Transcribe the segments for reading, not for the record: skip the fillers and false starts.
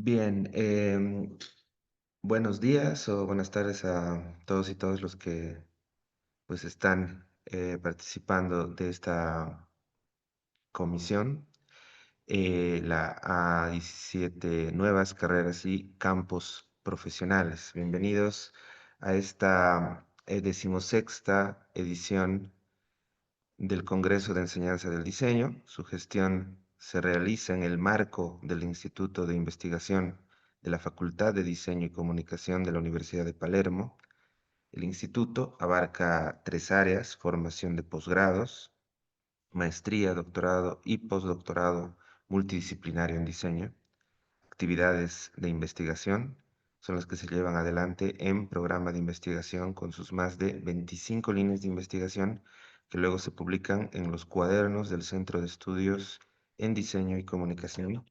Bien, buenos días o buenas tardes a todos y todas los que pues están participando de esta comisión, la A17 Nuevas Carreras y Campos Profesionales. Bienvenidos a esta 16ª edición del Congreso de Enseñanza del Diseño. Su gestión se realiza en el marco del Instituto de Investigación de la Facultad de Diseño y Comunicación de la Universidad de Palermo. El instituto abarca 3 áreas: formación de posgrados, maestría, doctorado y postdoctorado multidisciplinario en diseño. Actividades de investigación son las que se llevan adelante en programa de investigación con sus más de 25 líneas de investigación que luego se publican en los cuadernos del Centro de Estudios en Diseño y Comunicación.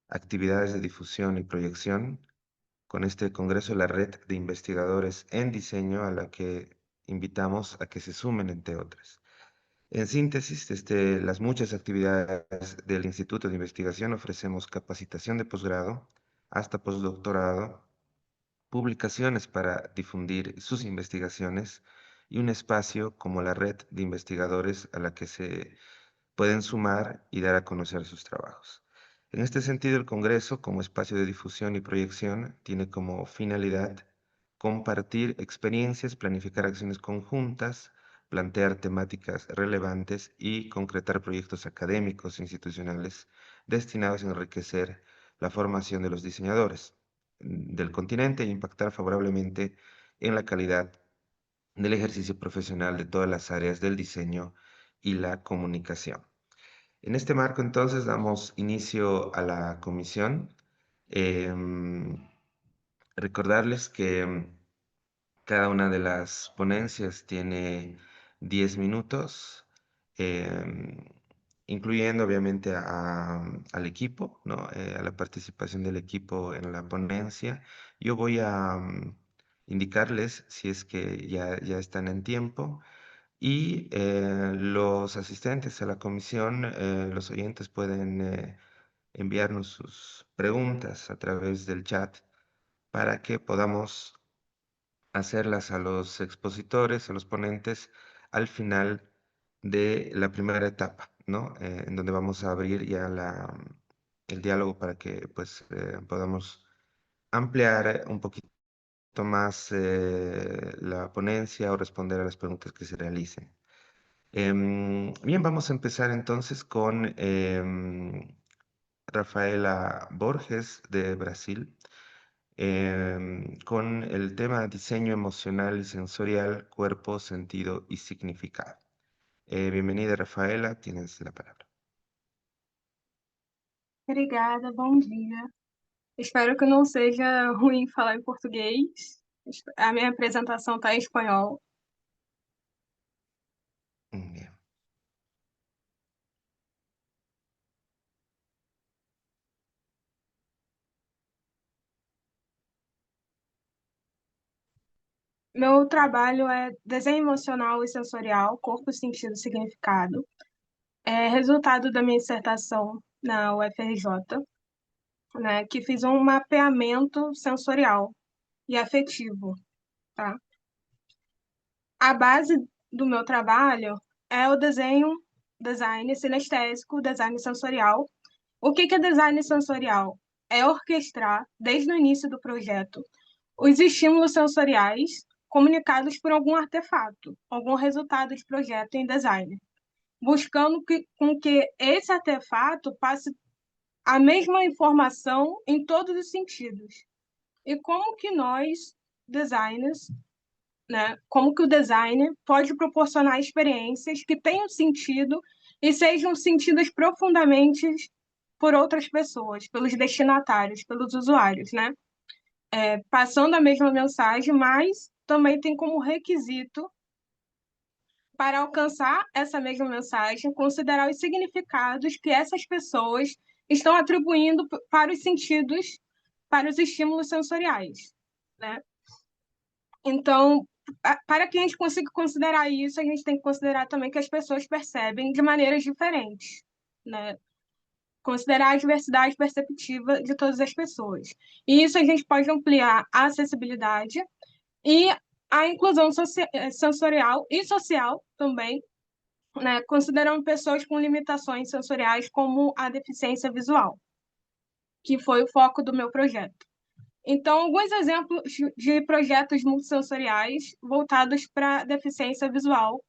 Actividades de difusión y proyección. Con este congreso, la red de investigadores en diseño a la que invitamos a que se sumen, entre otras. En síntesis, desde las muchas actividades del Instituto de Investigación ofrecemos capacitación de posgrado hasta postdoctorado, publicaciones para difundir sus investigaciones y un espacio como la red de investigadores a la que se pueden sumar y dar a conocer sus trabajos. En este sentido, el Congreso, como espacio de difusión y proyección, tiene como finalidad compartir experiencias, planificar acciones conjuntas, plantear temáticas relevantes y concretar proyectos académicos e institucionales destinados a enriquecer la formación de los diseñadores del continente e impactar favorablemente en la calidad del ejercicio profesional de todas las áreas del diseño y la comunicación. En este marco, entonces, damos inicio a la comisión. Em, Recordarles que cada una de las ponencias tiene 10 minutos, em, incluyendo obviamente al equipo, ¿no? A la participación del equipo en la ponencia. Yo voy a indicarles si es que ya están en tiempo. Y los asistentes a la comisión, los oyentes pueden enviarnos sus preguntas a través del chat para que podamos hacerlas a los expositores, a los ponentes, al final de la primera etapa, ¿no? En donde vamos a abrir ya el diálogo para que pues podamos ampliar un poquito más la ponencia o responder a las preguntas que se realicen. Bien, vamos a empezar entonces con Rafaela Borges de Brasil, con el tema diseño emocional y sensorial, cuerpo, sentido y significado. Bienvenida, Rafaela, tienes la palabra. Obrigada, bom dia. Espero que não seja ruim falar em português. A minha apresentação está em espanhol. Bien. Meu trabalho é desenho emocional e sensorial, corpo, sentido e significado. É resultado da minha dissertação na UFRJ, né, que fiz um mapeamento sensorial e afetivo, tá? A base do meu trabalho é o design sinestésico, design sensorial. O que é design sensorial? É orquestrar, desde o início do projeto, os estímulos sensoriais comunicados por algum artefato, algum resultado de projeto em design, buscando com que esse artefato passe a mesma informação em todos os sentidos. E como que nós, designers, né, como que o design pode proporcionar experiências que tenham sentido e sejam sentidas profundamente por outras pessoas, pelos destinatários, pelos usuários, né? Passando a mesma mensagem, mas também tem como requisito para alcançar essa mesma mensagem, considerar os significados que essas pessoas estão atribuindo para os sentidos, para os estímulos sensoriais, né? Então, para que a gente consiga considerar isso, a gente tem que considerar também que as pessoas percebem de maneiras diferentes, né? considerar a diversidade perceptiva de todas as pessoas. E isso a gente pode ampliar a acessibilidade e a inclusão sensorial e social também, né, considerando pessoas com limitações sensoriais como a deficiência visual, que foi o foco do meu projeto. Então, alguns exemplos de projetos multissensoriais voltados para deficiência visual.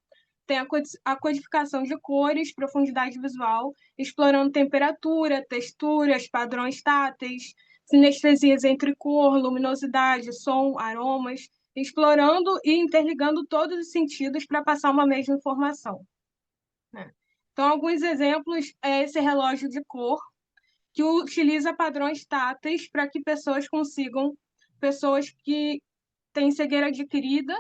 Tem a codificação de cores, profundidade visual, explorando temperatura, texturas, padrões táteis, sinestesias entre cor, luminosidade, som, aromas, explorando e interligando todos os sentidos para passar uma mesma informação, né? Então, alguns exemplos é esse relógio de cor, que utiliza padrões táteis para que pessoas que têm cegueira adquirida,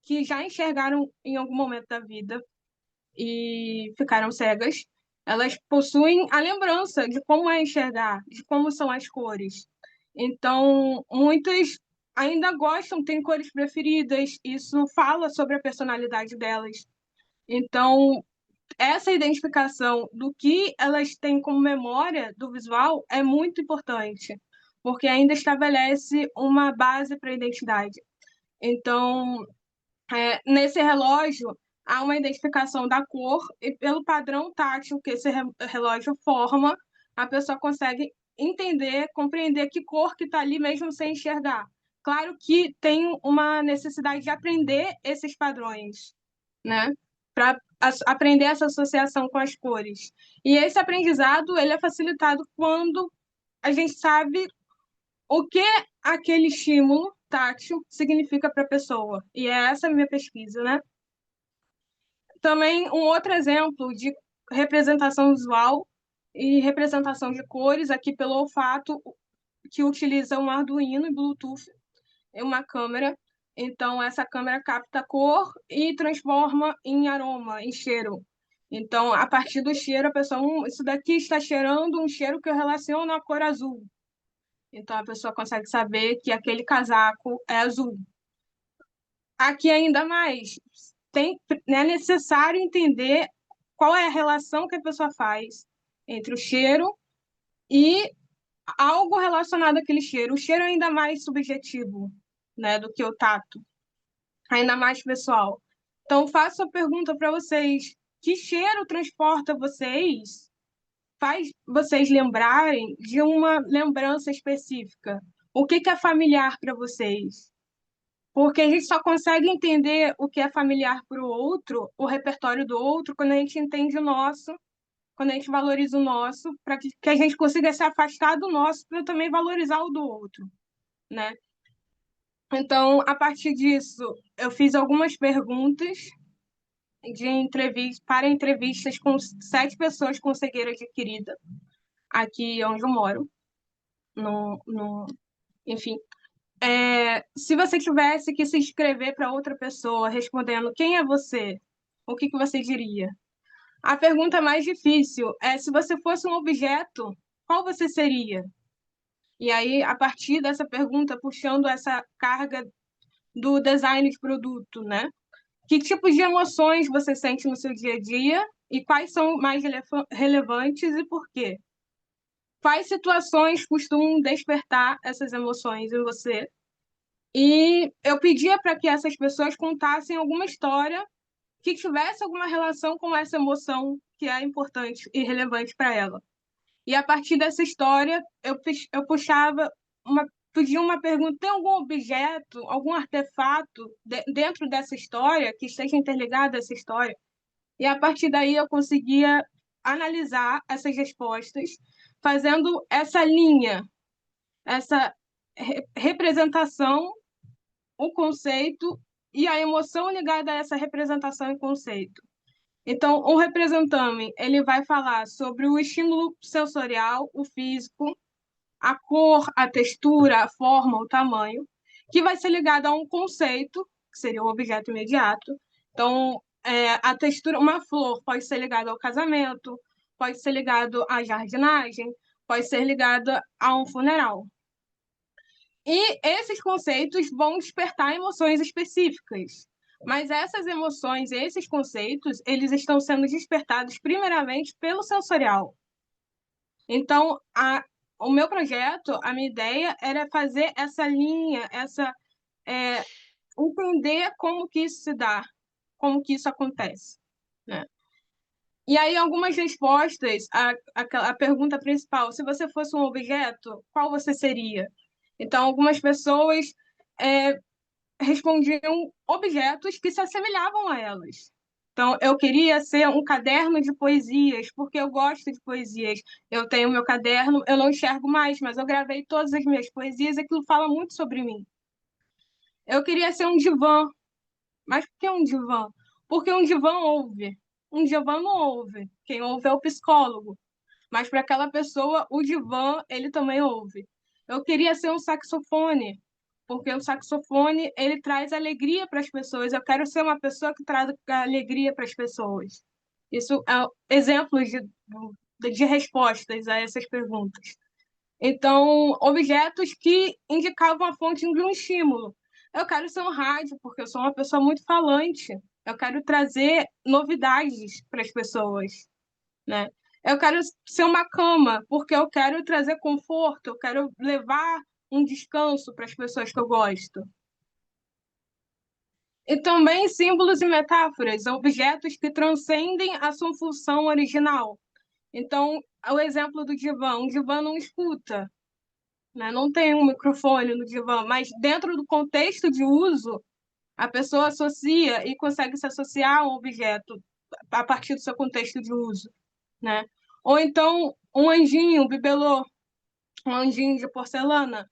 que já enxergaram em algum momento da vida e ficaram cegas, elas possuem a lembrança de como é enxergar, de como são as cores. Então, muitas ainda gostam, têm cores preferidas, isso fala sobre a personalidade delas. Então, essa identificação do que elas têm como memória do visual é muito importante, porque ainda estabelece uma base para a identidade. Então, nesse relógio, há uma identificação da cor e pelo padrão tátil que esse relógio forma, a pessoa consegue entender, compreender que cor que está ali mesmo sem enxergar. Claro que tem uma necessidade de aprender esses padrões, né? Para aprender essa associação com as cores. E esse aprendizado ele é facilitado quando a gente sabe o que aquele estímulo tátil significa para a pessoa. E é essa a minha pesquisa, né? Também um outro exemplo de representação visual e representação de cores, aqui pelo olfato, que utiliza um Arduino e Bluetooth em uma câmera. Então, essa câmera capta a cor e transforma em aroma, em cheiro. Então, a partir do cheiro, a pessoa, isso daqui está cheirando um cheiro que eu relaciono à cor azul. Então, a pessoa consegue saber que aquele casaco é azul. Aqui ainda mais, é necessário entender qual é a relação que a pessoa faz entre o cheiro e algo relacionado àquele cheiro. O cheiro é ainda mais subjetivo, né, do que o tato, ainda mais pessoal. Então, faço a pergunta para vocês: que cheiro transporta vocês? Faz vocês lembrarem de uma lembrança específica? O que é familiar para vocês? Porque a gente só consegue entender o que é familiar para o outro, o repertório do outro, quando a gente entende o nosso, quando a gente valoriza o nosso, para que a gente consiga se afastar do nosso para também valorizar o do outro, né? Então, a partir disso, eu fiz algumas perguntas para entrevistas com 7 pessoas com cegueira adquirida, aqui onde eu moro, enfim. Se você tivesse que se inscrever para outra pessoa respondendo quem é você, o que você diria? A pergunta mais difícil é: se você fosse um objeto, qual você seria? E aí, a partir dessa pergunta, puxando essa carga do design de produto, né? Que tipos de emoções você sente no seu dia a dia e quais são mais relevantes e por quê? Quais situações costumam despertar essas emoções em você? E eu pedia para que essas pessoas contassem alguma história que tivesse alguma relação com essa emoção que é importante e relevante para ela. E a partir dessa história, eu pedia uma pergunta: tem algum objeto, algum artefato dentro dessa história que esteja interligado a essa história? E a partir daí eu conseguia analisar essas respostas, fazendo essa linha, essa representação, o conceito e a emoção ligada a essa representação e conceito. Então, o representante, ele vai falar sobre o estímulo sensorial, o físico, a cor, a textura, a forma, o tamanho, que vai ser ligado a um conceito, que seria o objeto imediato. Então, a textura, uma flor pode ser ligada ao casamento, pode ser ligado à jardinagem, pode ser ligada a um funeral. E esses conceitos vão despertar emoções específicas. Mas essas emoções, esses conceitos, eles estão sendo despertados primeiramente pelo sensorial. Então, o meu projeto, a minha ideia era fazer essa linha, é, entender como que isso se dá, como que isso acontece, né? E aí, algumas respostas, a pergunta principal, se você fosse um objeto, qual você seria? Então, algumas pessoas é, respondiam objetos que se assemelhavam a elas. Então, eu queria ser um caderno de poesias, porque eu gosto de poesias. Eu tenho meu caderno, eu não enxergo mais, mas eu gravei todas as minhas poesias, aquilo fala muito sobre mim. Eu queria ser um divã, mas por que um divã? Porque um divã ouve. Um divã não ouve. Quem ouve é o psicólogo. Mas para aquela pessoa, o divã, ele também ouve. Eu queria ser um saxofone, porque o saxofone, ele traz alegria para as pessoas. Eu quero ser uma pessoa que traz alegria para as pessoas. Isso é exemplos de respostas a essas perguntas. Então, objetos que indicavam a fonte de um estímulo. Eu quero ser um rádio, porque eu sou uma pessoa muito falante. Eu quero trazer novidades para as pessoas, né? Eu quero ser uma cama, porque eu quero trazer conforto, eu quero levar um descanso para as pessoas que eu gosto. E também símbolos e metáforas, objetos que transcendem a sua função original. Então, o exemplo do divã, um divã não escuta, né? Não tem um microfone no divã, mas dentro do contexto de uso, a pessoa associa e consegue se associar a um objeto a partir do seu contexto de uso, né? Ou então um anjinho, um bibelô, um anjinho de porcelana,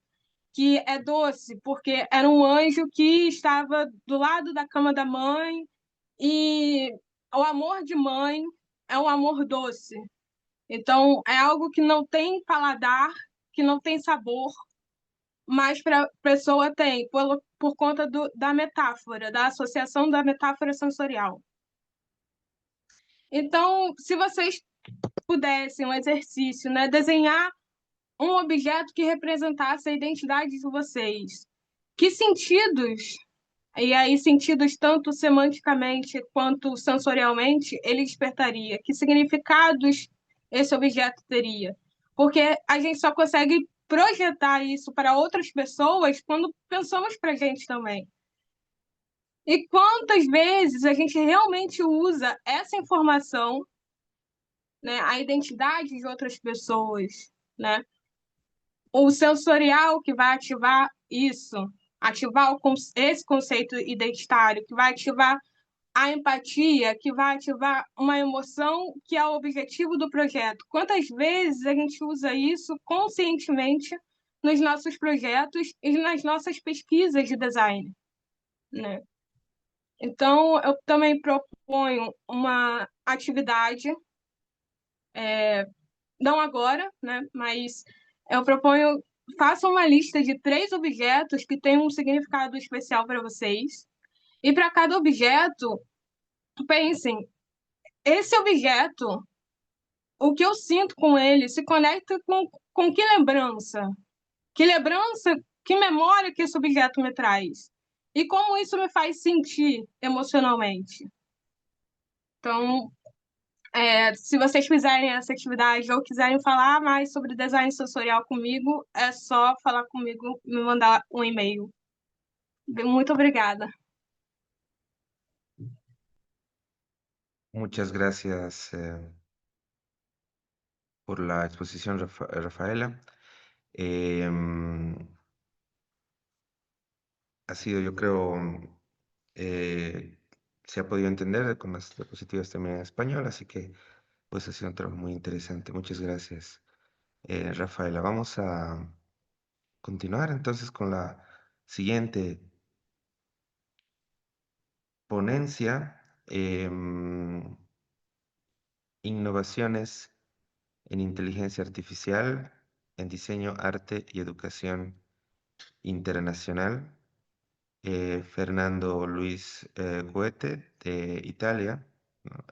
que é doce, porque era um anjo que estava do lado da cama da mãe e o amor de mãe é um amor doce. Então, é algo que não tem paladar, que não tem sabor, mas para a pessoa tem, por conta da metáfora, da associação da metáfora sensorial. Então, se vocês pudessem, um exercício, né, desenhar um objeto que representasse a identidade de vocês, que sentidos, e aí sentidos tanto semanticamente quanto sensorialmente, ele despertaria? Que significados esse objeto teria? Porque a gente só consegue projetar isso para outras pessoas quando pensamos para a gente também. E quantas vezes a gente realmente usa essa informação, né, a identidade de outras pessoas, né? O sensorial que vai ativar isso, ativar esse conceito identitário, que vai ativar a empatia, que vai ativar uma emoção que é o objetivo do projeto. Quantas vezes a gente usa isso conscientemente nos nossos projetos e nas nossas pesquisas de design, né? Então, eu também proponho uma atividade, não agora, né? Mas eu proponho, façam uma lista de 3 objetos que têm um significado especial para vocês. E para cada objeto, pensem, esse objeto, o que eu sinto com ele, se conecta com que lembrança? Que lembrança, que memória que esse objeto me traz? E como isso me faz sentir emocionalmente? Então, se vocês fizerem essa atividade ou quiserem falar mais sobre design sensorial comigo, é só falar comigo, me mandar um e-mail. Muito obrigada. Muchas gracias por la exposición, Rafaela. Em, ha sido, yo creo, eh, se ha podido entender con las diapositivas también en español, así que pues ha sido un trabajo muy interesante. Muchas gracias, Rafaela. Vamos a continuar entonces con la siguiente ponencia, innovaciones en inteligencia artificial, en diseño, arte y educación internacional. Fernando Luis Goethe de Italia, ¿no?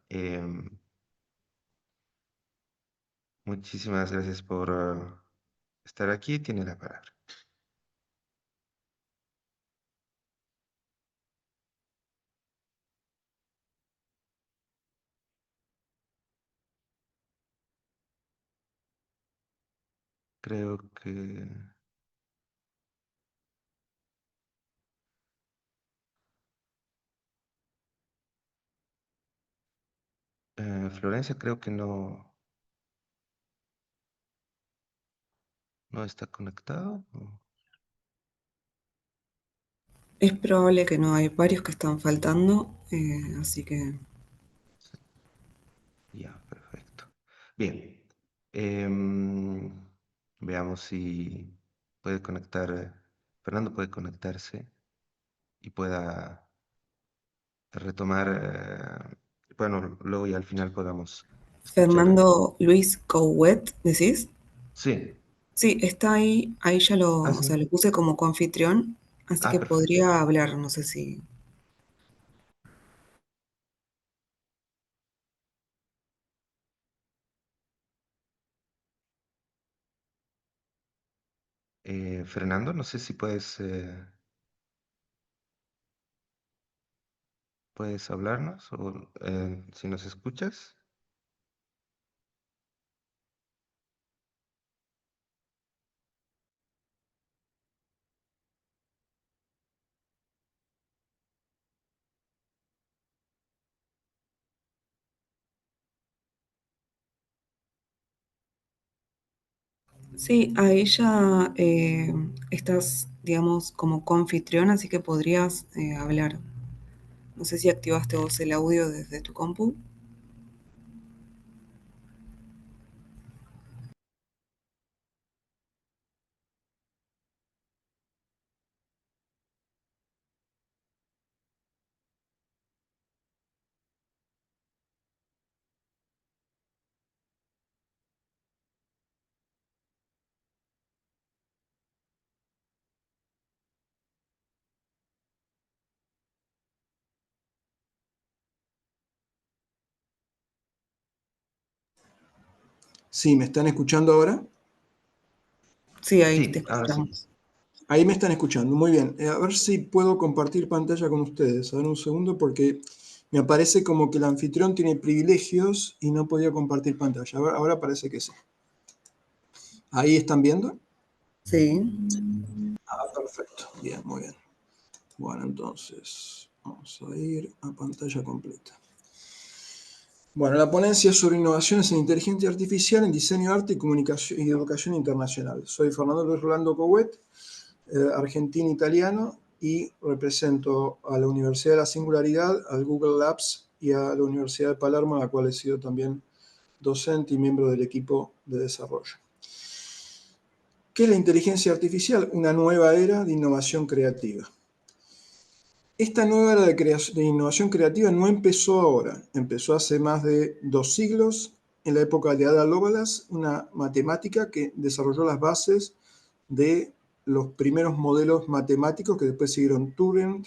Muchísimas gracias por estar aquí. Tiene la palabra. creo que... Florencia creo que no está conectado. Es probable que no, hay varios que están faltando, así que Ya, perfecto. Bien. Veamos si puede conectar, Fernando puede conectarse y pueda retomar, bueno, luego y al final podamos escuchar. Fernando Luis Couet, ¿decís? Sí. Sí, está ahí ya Ah, o sí. sea, lo puse como coanfitrión, así Ah, que perfecto. podría hablar, no sé si... Fernando, no sé si puedes hablarnos o si nos escuchas. Sí, ahí ya estás, digamos, como coanfitrión, así que podrías hablar. No sé si activaste vos el audio desde tu compu. Sí, ¿me están escuchando ahora? Sí, ahí te Sí, ahora sí. escuchamos. Ahí me están escuchando, muy bien. A ver si puedo compartir pantalla con ustedes. A ver un segundo porque me aparece como que el anfitrión tiene privilegios y no podía compartir pantalla. Ahora parece que sí. ¿Ahí están viendo? Sí. Ah, perfecto. Bien, muy bien. Bueno, entonces vamos a ir a pantalla completa. Bueno, la ponencia es sobre innovaciones en inteligencia artificial en diseño, arte y comunicación y educación internacional. Soy Fernando Luis Rolando Couet, argentino-italiano, y represento a la Universidad de la Singularidad, al Google Labs y a la Universidad de Palermo, a la cual he sido también docente y miembro del equipo de desarrollo. ¿Qué es la inteligencia artificial? Una nueva era de innovación creativa. Esta nueva era de innovación creativa no empezó ahora, empezó hace más de 2 siglos, en la época de Ada Lovelace, una matemática que desarrolló las bases de los primeros modelos matemáticos que después siguieron Turing,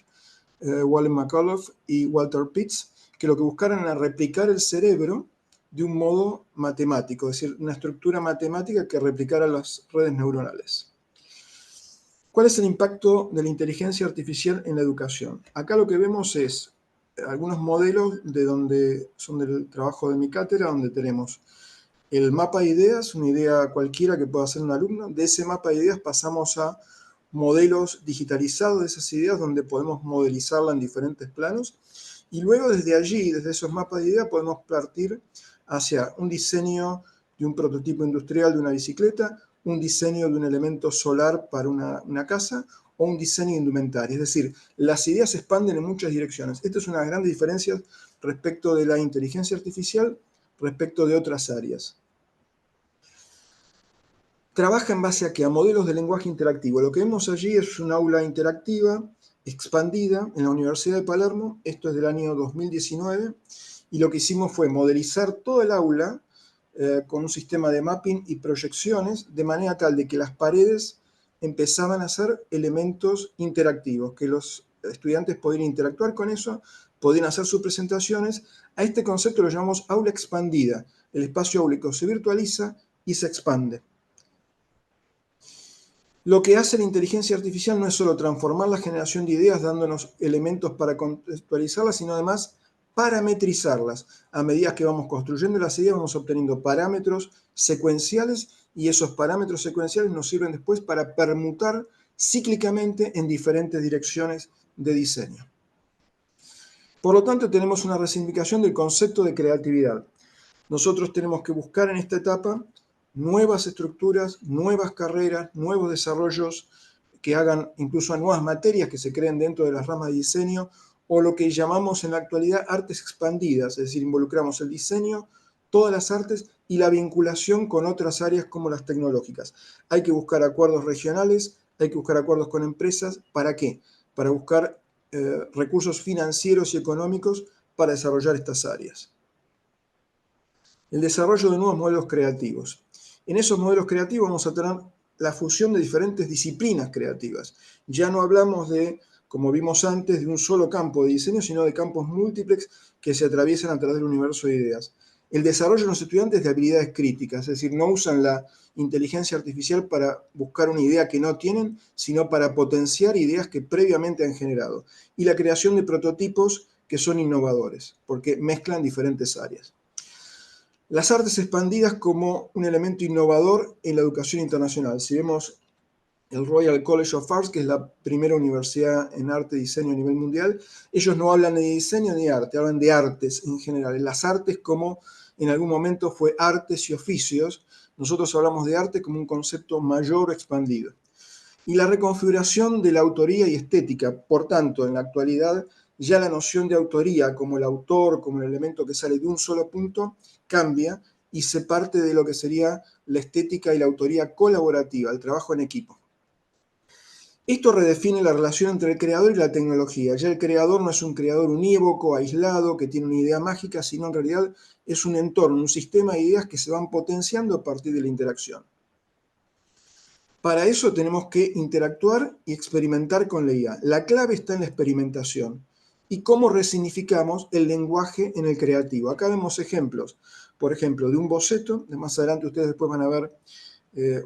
Walter McCulloch y Walter Pitts, que lo que buscaron era replicar el cerebro de un modo matemático, es decir, una estructura matemática que replicara las redes neuronales. ¿Cuál es el impacto de la inteligencia artificial en la educación? Acá lo que vemos es algunos modelos de donde son del trabajo de mi cátedra, donde tenemos el mapa de ideas, una idea cualquiera que pueda hacer un alumno. De ese mapa de ideas pasamos a modelos digitalizados de esas ideas, donde podemos modelizarla en diferentes planos. Y luego desde allí, desde esos mapas de ideas, podemos partir hacia un diseño de un prototipo industrial de una bicicleta, un diseño de un elemento solar para una casa o un diseño indumentario. Es decir, las ideas se expanden en muchas direcciones. Esta es una de las grandes diferencias respecto de la inteligencia artificial, respecto de otras áreas. Trabaja en base a que a modelos de lenguaje interactivo. Lo que vemos allí es un aula interactiva expandida en la Universidad de Palermo. Esto es del año 2019. Y lo que hicimos fue modelizar todo el aula con un sistema de mapping y proyecciones, de manera tal de que las paredes empezaban a ser elementos interactivos, que los estudiantes podían interactuar con eso, podían hacer sus presentaciones. A este concepto lo llamamos aula expandida. El espacio áulico se virtualiza y se expande. Lo que hace la inteligencia artificial no es solo transformar la generación de ideas dándonos elementos para contextualizarlas, sino además parametrizarlas. A medida que vamos construyendo las ideas, vamos obteniendo parámetros secuenciales y esos parámetros secuenciales nos sirven después para permutar cíclicamente en diferentes direcciones de diseño. Por lo tanto, tenemos una resignificación del concepto de creatividad. Nosotros tenemos que buscar en esta etapa nuevas estructuras, nuevas carreras, nuevos desarrollos que hagan incluso a nuevas materias que se creen dentro de las ramas de diseño, o lo que llamamos en la actualidad artes expandidas, es decir, involucramos el diseño, todas las artes y la vinculación con otras áreas como las tecnológicas. Hay que buscar acuerdos regionales, hay que buscar acuerdos con empresas. ¿Para qué? Para buscar recursos financieros y económicos para desarrollar estas áreas. El desarrollo de nuevos modelos creativos. En esos modelos creativos vamos a tener la fusión de diferentes disciplinas creativas. Ya no hablamos de, como vimos antes, de un solo campo de diseño, sino de campos múltiples que se atraviesan a través del universo de ideas. El desarrollo de los estudiantes de habilidades críticas, es decir, no usan la inteligencia artificial para buscar una idea que no tienen, sino para potenciar ideas que previamente han generado. Y la creación de prototipos que son innovadores, porque mezclan diferentes áreas. Las artes expandidas como un elemento innovador en la educación internacional. Si vemos el Royal College of Arts, que es la primera universidad en arte y diseño a nivel mundial, ellos no hablan de diseño ni de arte, hablan de artes en general. Las artes como en algún momento fue artes y oficios, nosotros hablamos de arte como un concepto mayor expandido. Y la reconfiguración de la autoría y estética, por tanto, en la actualidad, ya la noción de autoría como el autor, como el elemento que sale de un solo punto, cambia y se parte de lo que sería la estética y la autoría colaborativa, el trabajo en equipo. Esto redefine la relación entre el creador y la tecnología. Ya el creador no es un creador unívoco, aislado, que tiene una idea mágica, sino en realidad es un entorno, un sistema de ideas que se van potenciando a partir de la interacción. Para eso tenemos que interactuar y experimentar con la IA. La clave está en la experimentación y cómo resignificamos el lenguaje en el creativo. Acá vemos ejemplos, por ejemplo, de un boceto. Más adelante ustedes después van a ver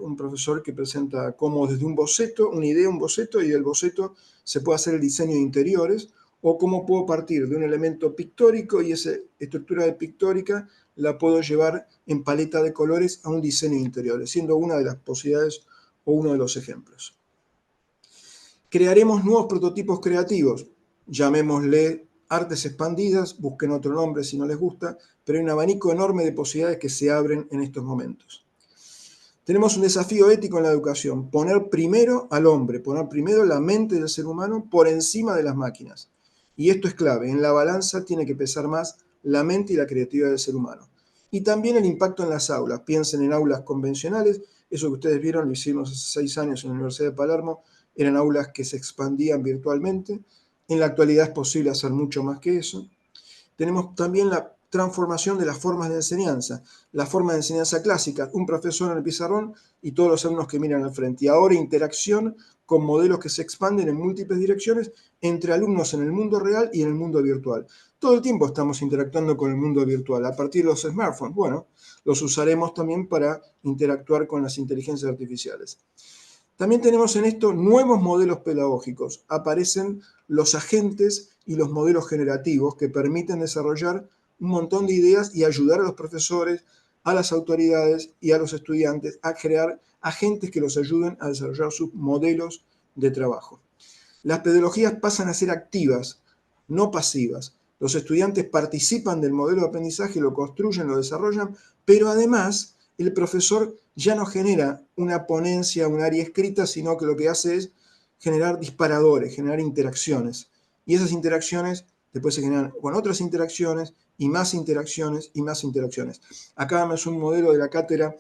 un profesor que presenta cómo desde un boceto, una idea, un boceto, y del boceto se puede hacer el diseño de interiores, o cómo puedo partir de un elemento pictórico y esa estructura de pictórica la puedo llevar en paleta de colores a un diseño de interiores, siendo una de las posibilidades o uno de los ejemplos. Crearemos nuevos prototipos creativos, llamémosle artes expandidas, busquen otro nombre si no les gusta, pero hay un abanico enorme de posibilidades que se abren en estos momentos. Tenemos un desafío ético en la educación, poner primero al hombre, poner primero la mente del ser humano por encima de las máquinas. Y esto es clave, en la balanza tiene que pesar más la mente y la creatividad del ser humano. Y también el impacto en las aulas, piensen en aulas convencionales, eso que ustedes vieron lo hicimos hace 6 años en la Universidad de Palermo, eran aulas que se expandían virtualmente, en la actualidad es posible hacer mucho más que eso. Tenemos también la transformación de las formas de enseñanza. La forma de enseñanza clásica, un profesor en el pizarrón y todos los alumnos que miran al frente. Y ahora interacción con modelos que se expanden en múltiples direcciones entre alumnos en el mundo real y en el mundo virtual. Todo el tiempo estamos interactuando con el mundo virtual. A partir de los smartphones, bueno, los usaremos también para interactuar con las inteligencias artificiales. También tenemos en esto nuevos modelos pedagógicos. Aparecen los agentes y los modelos generativos que permiten desarrollar un montón de ideas y ayudar a los profesores, a las autoridades y a los estudiantes a crear agentes que los ayuden a desarrollar sus modelos de trabajo. Las pedagogías pasan a ser activas, no pasivas. Los estudiantes participan del modelo de aprendizaje, lo construyen, lo desarrollan, pero además el profesor ya no genera una ponencia, un área escrita, sino que lo que hace es generar disparadores, generar interacciones. Y esas interacciones después se generan con otras interacciones y más interacciones y más interacciones. Acá vemos un modelo de la cátedra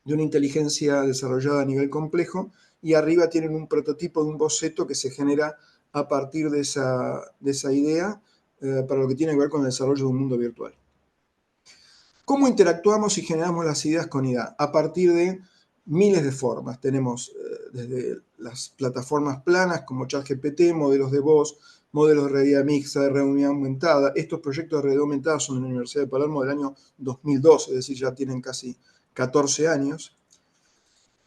de una inteligencia desarrollada a nivel complejo y arriba tienen un prototipo de un boceto que se genera a partir de esa idea para lo que tiene que ver con el desarrollo de un mundo virtual. ¿Cómo interactuamos y generamos las ideas con IA? A partir de miles de formas. Tenemos desde las plataformas planas como ChatGPT, modelos de voz, modelos de realidad mixta, de realidad aumentada. Estos proyectos de realidad aumentada son de la Universidad de Palermo del año 2012, es decir, ya tienen casi 14 años.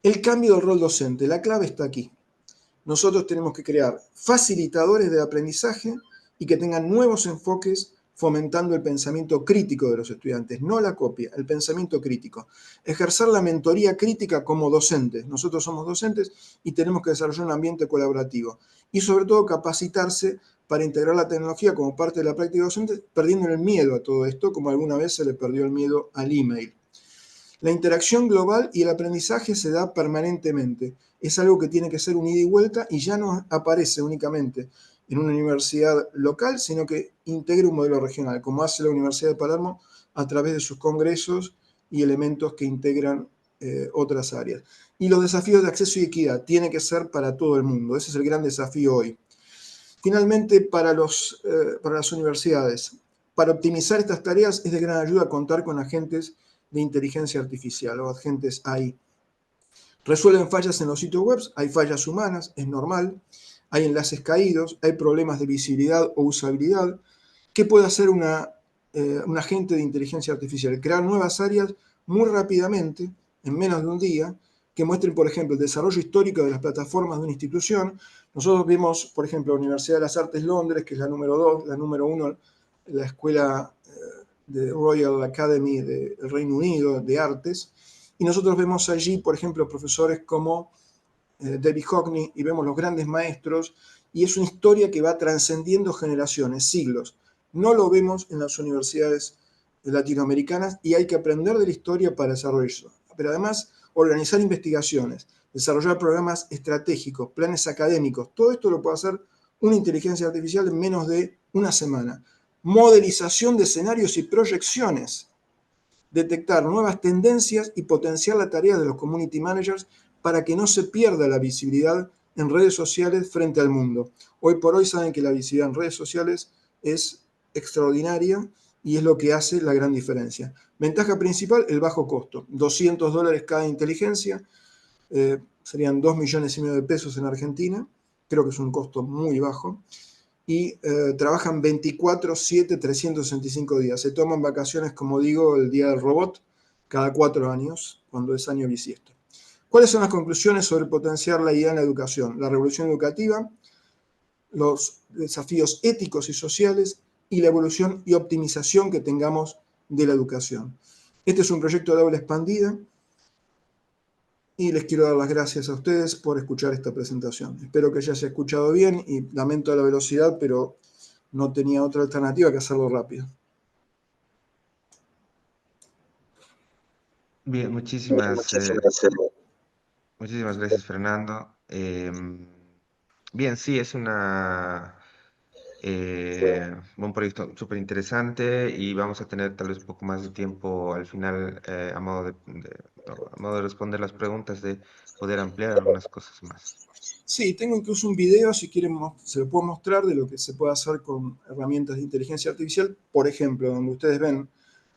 El cambio del rol docente, la clave está aquí. Nosotros tenemos que crear facilitadores de aprendizaje y que tengan nuevos enfoques fomentando el pensamiento crítico de los estudiantes, no la copia, el pensamiento crítico. Ejercer la mentoría crítica como docentes. Nosotros somos docentes y tenemos que desarrollar un ambiente colaborativo. Y sobre todo capacitarse para integrar la tecnología como parte de la práctica docente, perdiendo el miedo a todo esto, como alguna vez se le perdió el miedo al email. La interacción global y el aprendizaje se da permanentemente. Es algo que tiene que ser un ida y vuelta y ya no aparece únicamente en una universidad local, sino que integra un modelo regional, como hace la Universidad de Palermo a través de sus congresos y elementos que integran otras áreas. Y los desafíos de acceso y equidad tienen que ser para todo el mundo. Ese es el gran desafío hoy. Finalmente, para las universidades, para optimizar estas tareas es de gran ayuda contar con agentes de inteligencia artificial o agentes AI. Resuelven fallas en los sitios web, hay fallas humanas, es normal, hay enlaces caídos, hay problemas de visibilidad o usabilidad. ¿Qué puede hacer un agente de inteligencia artificial? Crear nuevas áreas muy rápidamente, en menos de un día, que muestren, por ejemplo, el desarrollo histórico de las plataformas de una institución. Nosotros vimos, por ejemplo, la Universidad de las Artes Londres, que es la número 2, la número 1, la escuela de Royal Academy del Reino Unido de Artes, y nosotros vemos allí, por ejemplo, profesores como David Hockney, y vemos los grandes maestros, y es una historia que va trascendiendo generaciones, siglos. No lo vemos en las universidades latinoamericanas y hay que aprender de la historia para desarrollarlo. Pero además, organizar investigaciones, desarrollar programas estratégicos, planes académicos, todo esto lo puede hacer una inteligencia artificial en menos de una semana. Modelización de escenarios y proyecciones, detectar nuevas tendencias y potenciar la tarea de los community managers para que no se pierda la visibilidad en redes sociales frente al mundo. Hoy por hoy saben que la visibilidad en redes sociales es extraordinaria y es lo que hace la gran diferencia. Ventaja principal, el bajo costo. $200 cada inteligencia, serían 2,5 millones de pesos en Argentina. Creo que es un costo muy bajo. Y trabajan 24/7, 365 días. Se toman vacaciones, como digo, el día del robot, cada 4 años, cuando es año bisiesto. ¿Cuáles son las conclusiones sobre potenciar la IA en la educación? La revolución educativa, los desafíos éticos y sociales y la evolución y optimización que tengamos de la educación. Este es un proyecto de aula expandida y les quiero dar las gracias a ustedes por escuchar esta presentación. Espero que ya se haya escuchado bien y lamento la velocidad, pero no tenía otra alternativa que hacerlo rápido. Bien, muchísimas gracias, Fernando. Bien, sí, es un proyecto súper interesante y vamos a tener tal vez un poco más de tiempo al final a modo de responder las preguntas, de poder ampliar algunas cosas más. Sí, tengo incluso un video, si quieren, se lo puedo mostrar de lo que se puede hacer con herramientas de inteligencia artificial. Por ejemplo, donde ustedes ven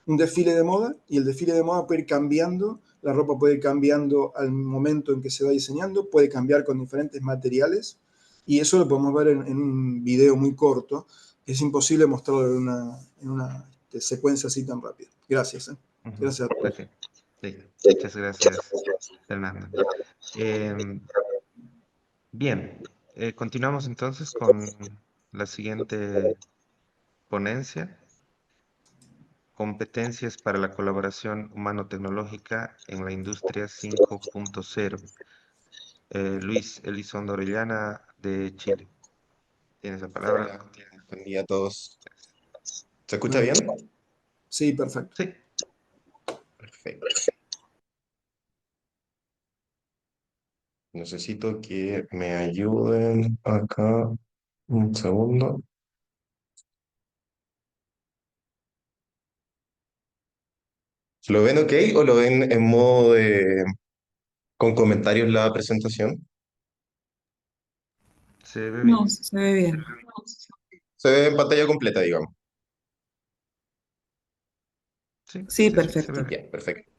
un desfile de moda y el desfile de moda puede ir cambiando, la ropa puede ir cambiando al momento en que se va diseñando, puede cambiar con diferentes materiales y eso lo podemos ver en un video muy corto. Es imposible mostrarlo en una secuencia así tan rápida. Gracias. Ujú. Gracias a todos. Ok, sí, muchas gracias, Fernando. Em, Bien, continuamos entonces con la siguiente ponencia. Competencias para la colaboración humano-tecnológica en la industria 5.0. Luis Elizondo Orellana, de Chile. Tienes la palabra. Hola, buen día a todos. ¿Se escucha Bueno, bien? sí, perfecto. Sí, Perfecto. Necesito que me ayuden acá un segundo. ¿Lo ven ok o lo ven en modo de con comentarios la presentación? se ve No, bien. se ve bien. Se ve en pantalla completa, digamos. Sí, Sí, sí, sí, se ve perfecto. bien. Bien, perfecto.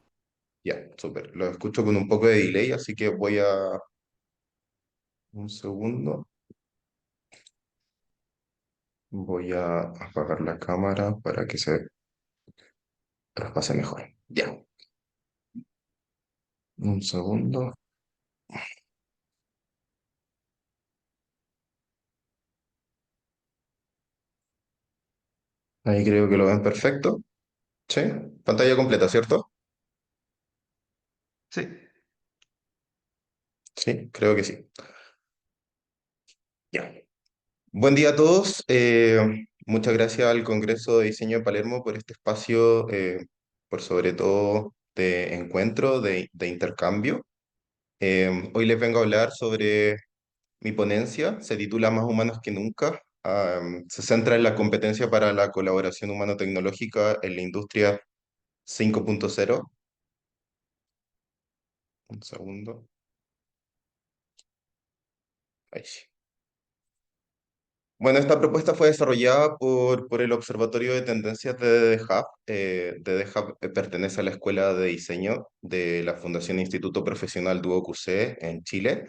Ya, súper. Lo escucho con un poco de delay, así que voy a... Un segundo. Voy a apagar la cámara para que se traspase mejor. Ya, un segundo. Ahí creo que lo ven perfecto. Sí, pantalla completa, ¿cierto? Sí, Sí, creo que sí. Ya. Buen día a todos. Muchas gracias al Congreso de Diseño de Palermo por este espacio, por sobre todo de encuentro, de intercambio. Hoy les vengo a hablar sobre mi ponencia. Se titula Más humanos que nunca. Se centra en la competencia para la colaboración humano-tecnológica en la industria 5.0. Un segundo. Ahí sí. Bueno, esta propuesta fue desarrollada por el Observatorio de Tendencias de DDHub. DDHub pertenece a la Escuela de Diseño de la Fundación Instituto Profesional Duo QC en Chile.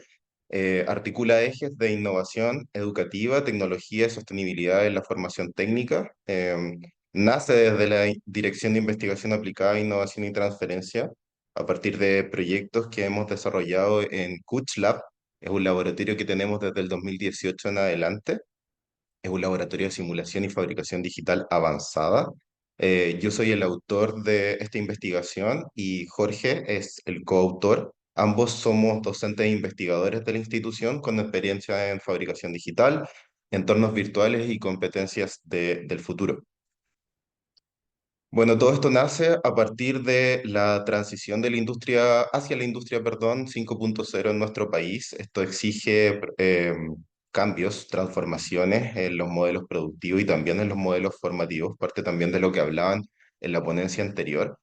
Articula ejes de innovación educativa, tecnología y sostenibilidad en la formación técnica. Nace desde la Dirección de Investigación Aplicada, Innovación y Transferencia, a partir de proyectos que hemos desarrollado en Kuch Lab. Es un laboratorio que tenemos desde el 2018 en adelante. Es un laboratorio de simulación y fabricación digital avanzada. Yo soy el autor de esta investigación y Jorge es el coautor. Ambos somos docentes e investigadores de la institución con experiencia en fabricación digital, entornos virtuales y competencias del futuro. Bueno, todo esto nace a partir de la transición de la industria hacia la industria, perdón, 5.0 en nuestro país. Esto exige cambios, transformaciones en los modelos productivos y también en los modelos formativos, parte también de lo que hablaban en la ponencia anterior.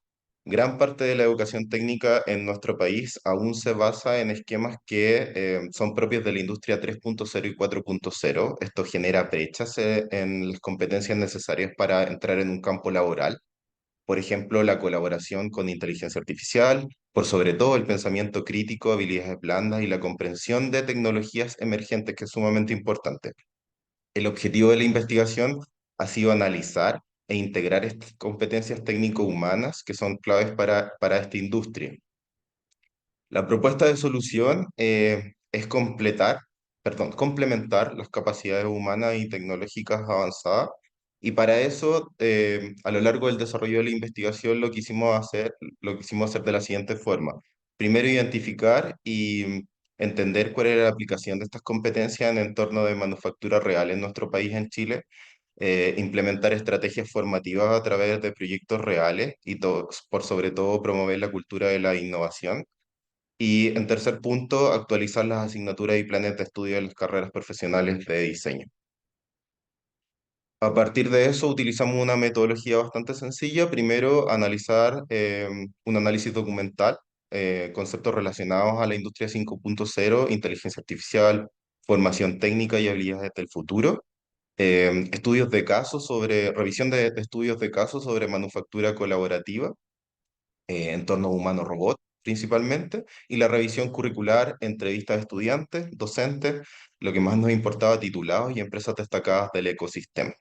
Gran parte de la educación técnica en nuestro país aún se basa en esquemas que son propios de la industria 3.0 y 4.0. Esto genera brechas en las competencias necesarias para entrar en un campo laboral, por ejemplo, la colaboración con inteligencia artificial, por sobre todo el pensamiento crítico, habilidades blandas y la comprensión de tecnologías emergentes, que es sumamente importante. El objetivo de la investigación ha sido analizar e integrar estas competencias técnico-humanas que son claves para esta industria. La propuesta de solución es complementar las capacidades humanas y tecnológicas avanzadas. Y para eso, a lo largo del desarrollo de la investigación, lo quisimos hacer de la siguiente forma. Primero, identificar y entender cuál era la aplicación de estas competencias en entorno de manufactura real en nuestro país, en Chile. Implementar estrategias formativas a través de proyectos reales y por sobre todo promover la cultura de la innovación. Y en tercer punto, actualizar las asignaturas y planes de estudio de las carreras profesionales de diseño. A partir de eso, utilizamos una metodología bastante sencilla. Primero, analizar un análisis documental, conceptos relacionados a la industria 5.0, inteligencia artificial, formación técnica y habilidades del futuro. Estudios de casos revisión de estudios de casos sobre manufactura colaborativa, entorno humano-robot principalmente, y la revisión curricular, entrevistas de estudiantes, docentes, lo que más nos importaba, titulados y empresas destacadas del ecosistema.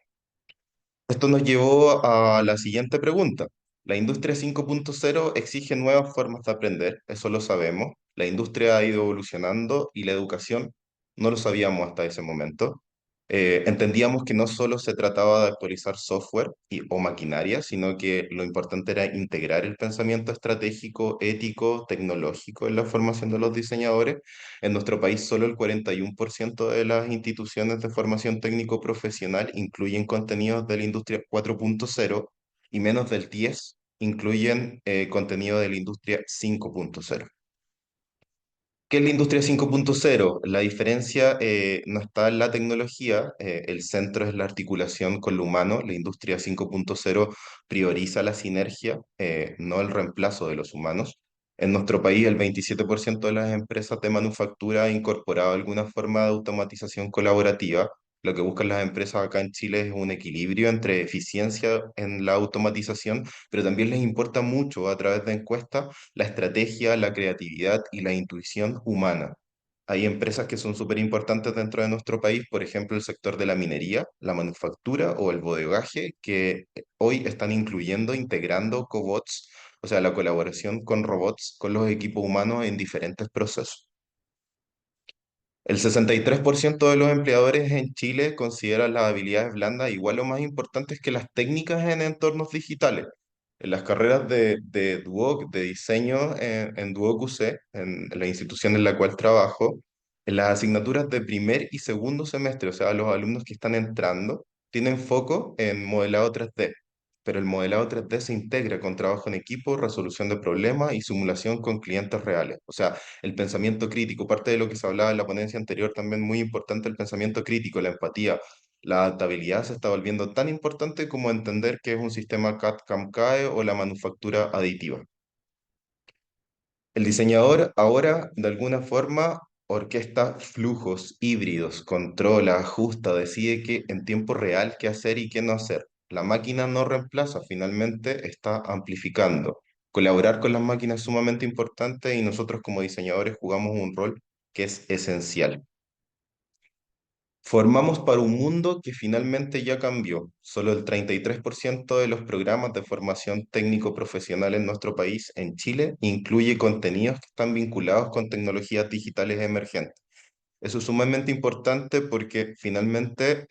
Esto nos llevó a la siguiente pregunta. La industria 5.0 exige nuevas formas de aprender, eso lo sabemos. La industria ha ido evolucionando y la educación no lo sabíamos hasta ese momento. Entendíamos que no solo se trataba de actualizar software o maquinaria, sino que lo importante era integrar el pensamiento estratégico, ético, tecnológico en la formación de los diseñadores. En nuestro país, solo el 41% de las instituciones de formación técnico profesional incluyen contenidos de la industria 4.0 y menos del 10 incluyen contenido de la industria 5.0. ¿Qué es la industria 5.0? La diferencia no está en la tecnología, el centro es la articulación con lo humano. La industria 5.0 prioriza la sinergia, no el reemplazo de los humanos. En nuestro país, el 27% de las empresas de manufactura ha incorporado alguna forma de automatización colaborativa. Lo que buscan las empresas acá en Chile es un equilibrio entre eficiencia en la automatización, pero también les importa mucho a través de encuestas la estrategia, la creatividad y la intuición humana. Hay empresas que son súper importantes dentro de nuestro país, por ejemplo, el sector de la minería, la manufactura o el bodegaje, que hoy están integrando cobots, o sea, la colaboración con robots, con los equipos humanos en diferentes procesos. El 63% de los empleadores en Chile consideran las habilidades blandas igual o más importantes que las técnicas en entornos digitales. En las carreras de Duoc, de diseño en Duoc UC, en la institución en la cual trabajo, en las asignaturas de primer y segundo semestre, o sea, los alumnos que están entrando, tienen foco en modelado 3D, pero el modelado 3D se integra con trabajo en equipo, resolución de problemas y simulación con clientes reales. O sea, el pensamiento crítico, parte de lo que se hablaba en la ponencia anterior, también muy importante el pensamiento crítico, la empatía, la adaptabilidad se está volviendo tan importante como entender qué es un sistema CAD-CAM-CAE o la manufactura aditiva. El diseñador ahora, de alguna forma, orquesta flujos híbridos, controla, ajusta, decide qué en tiempo real qué hacer y qué no hacer. La máquina no reemplaza, finalmente está amplificando. Colaborar con las máquinas es sumamente importante y nosotros como diseñadores jugamos un rol que es esencial. Formamos para un mundo que finalmente ya cambió. Solo el 33% de los programas de formación técnico-profesional en nuestro país, en Chile, incluye contenidos que están vinculados con tecnologías digitales emergentes. Eso es sumamente importante porque finalmente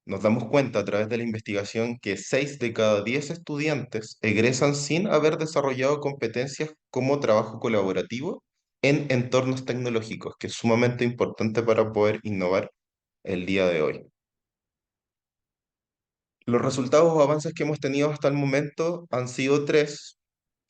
nos damos cuenta a través de la investigación que 6 de cada 10 estudiantes egresan sin haber desarrollado competencias como trabajo colaborativo en entornos tecnológicos, que es sumamente importante para poder innovar el día de hoy. Los resultados o avances que hemos tenido hasta el momento han sido tres.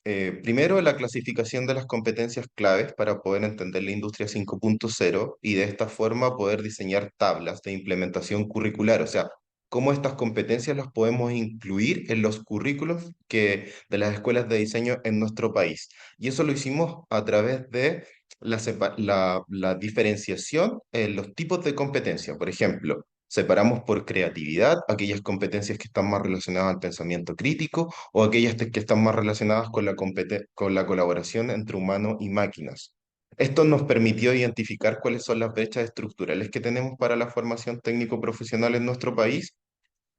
Primero, la clasificación de las competencias claves para poder entender la industria 5.0 y de esta forma poder diseñar tablas de implementación curricular, o sea, cómo estas competencias las podemos incluir en los currículos de las escuelas de diseño en nuestro país. Y eso lo hicimos a través de la diferenciación en los tipos de competencia. Por ejemplo, separamos por creatividad aquellas competencias que están más relacionadas al pensamiento crítico o aquellas que están más relacionadas con con la colaboración entre humano y máquinas. Esto nos permitió identificar cuáles son las brechas estructurales que tenemos para la formación técnico-profesional en nuestro país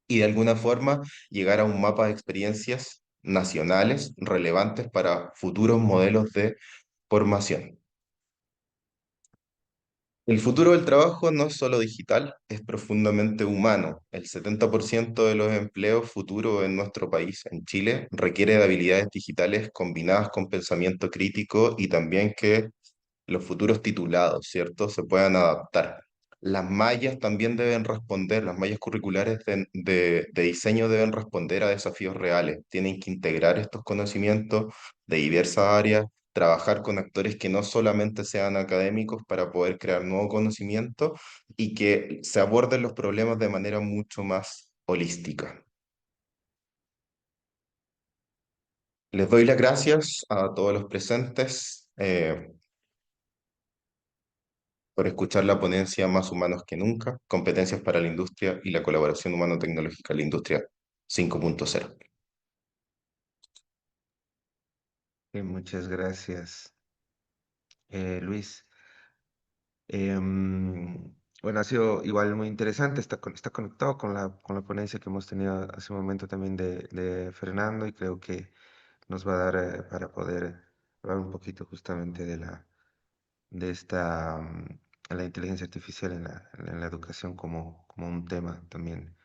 y de alguna forma llegar a un mapa de experiencias nacionales relevantes para futuros modelos de formación. El futuro del trabajo no es solo digital, es profundamente humano. El 70% de los empleos futuros en nuestro país, en Chile, requiere de habilidades digitales combinadas con pensamiento crítico y también que los futuros titulados, ¿cierto?, se puedan adaptar. Las mallas también deben responder, las mallas curriculares de diseño deben responder a desafíos reales. Tienen que integrar estos conocimientos de diversas áreas, trabajar con actores que no solamente sean académicos para poder crear nuevo conocimiento y que se aborden los problemas de manera mucho más holística. Les doy las gracias a todos los presentes. Por escuchar la ponencia Más humanos que nunca, competencias para la industria y la colaboración humano-tecnológica en la industria 5.0. Muchas gracias, Luis. Bueno, ha sido igual muy interesante, está conectado con la ponencia que hemos tenido hace un momento también de Fernando y creo que nos va a dar para poder hablar un poquito justamente de la inteligencia artificial en la educación como un tema también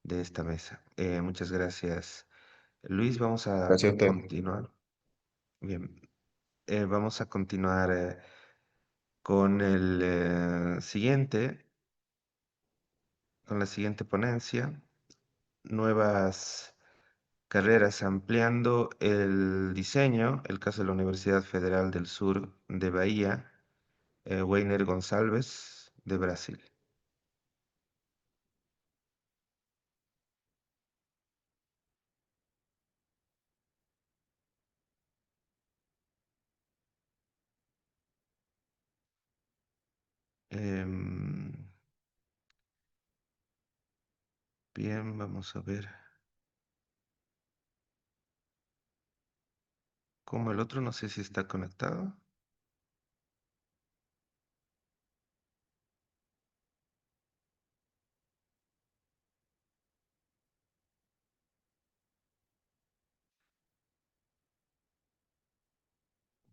de esta mesa. Muchas gracias, Luis. Vamos a Gracias a usted. continuar. Bien, vamos a continuar con con la siguiente ponencia, nuevas carreras ampliando el diseño, el caso de la Universidad Federal del Sur de Bahía, Weiner Gonçalves, de Brasil. Em, Bien, vamos a ver. Como el otro, no sé si está conectado.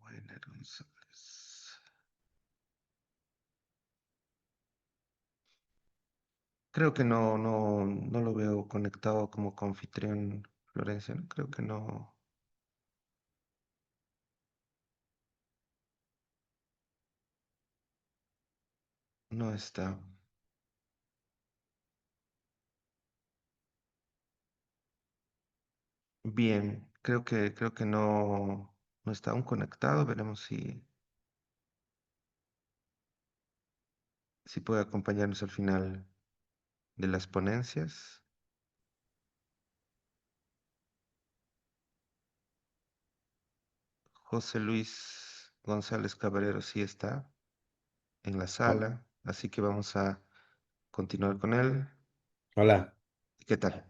Weiner González. Creo que no lo veo conectado como confitrión, Florencia, ¿no? Creo que no está. Bien, creo que no está aún conectado. Veremos si puede acompañarnos al final de las ponencias. José Luis González Cabrero sí está en la sala, así que vamos a continuar con él. Hola, ¿Qué tal?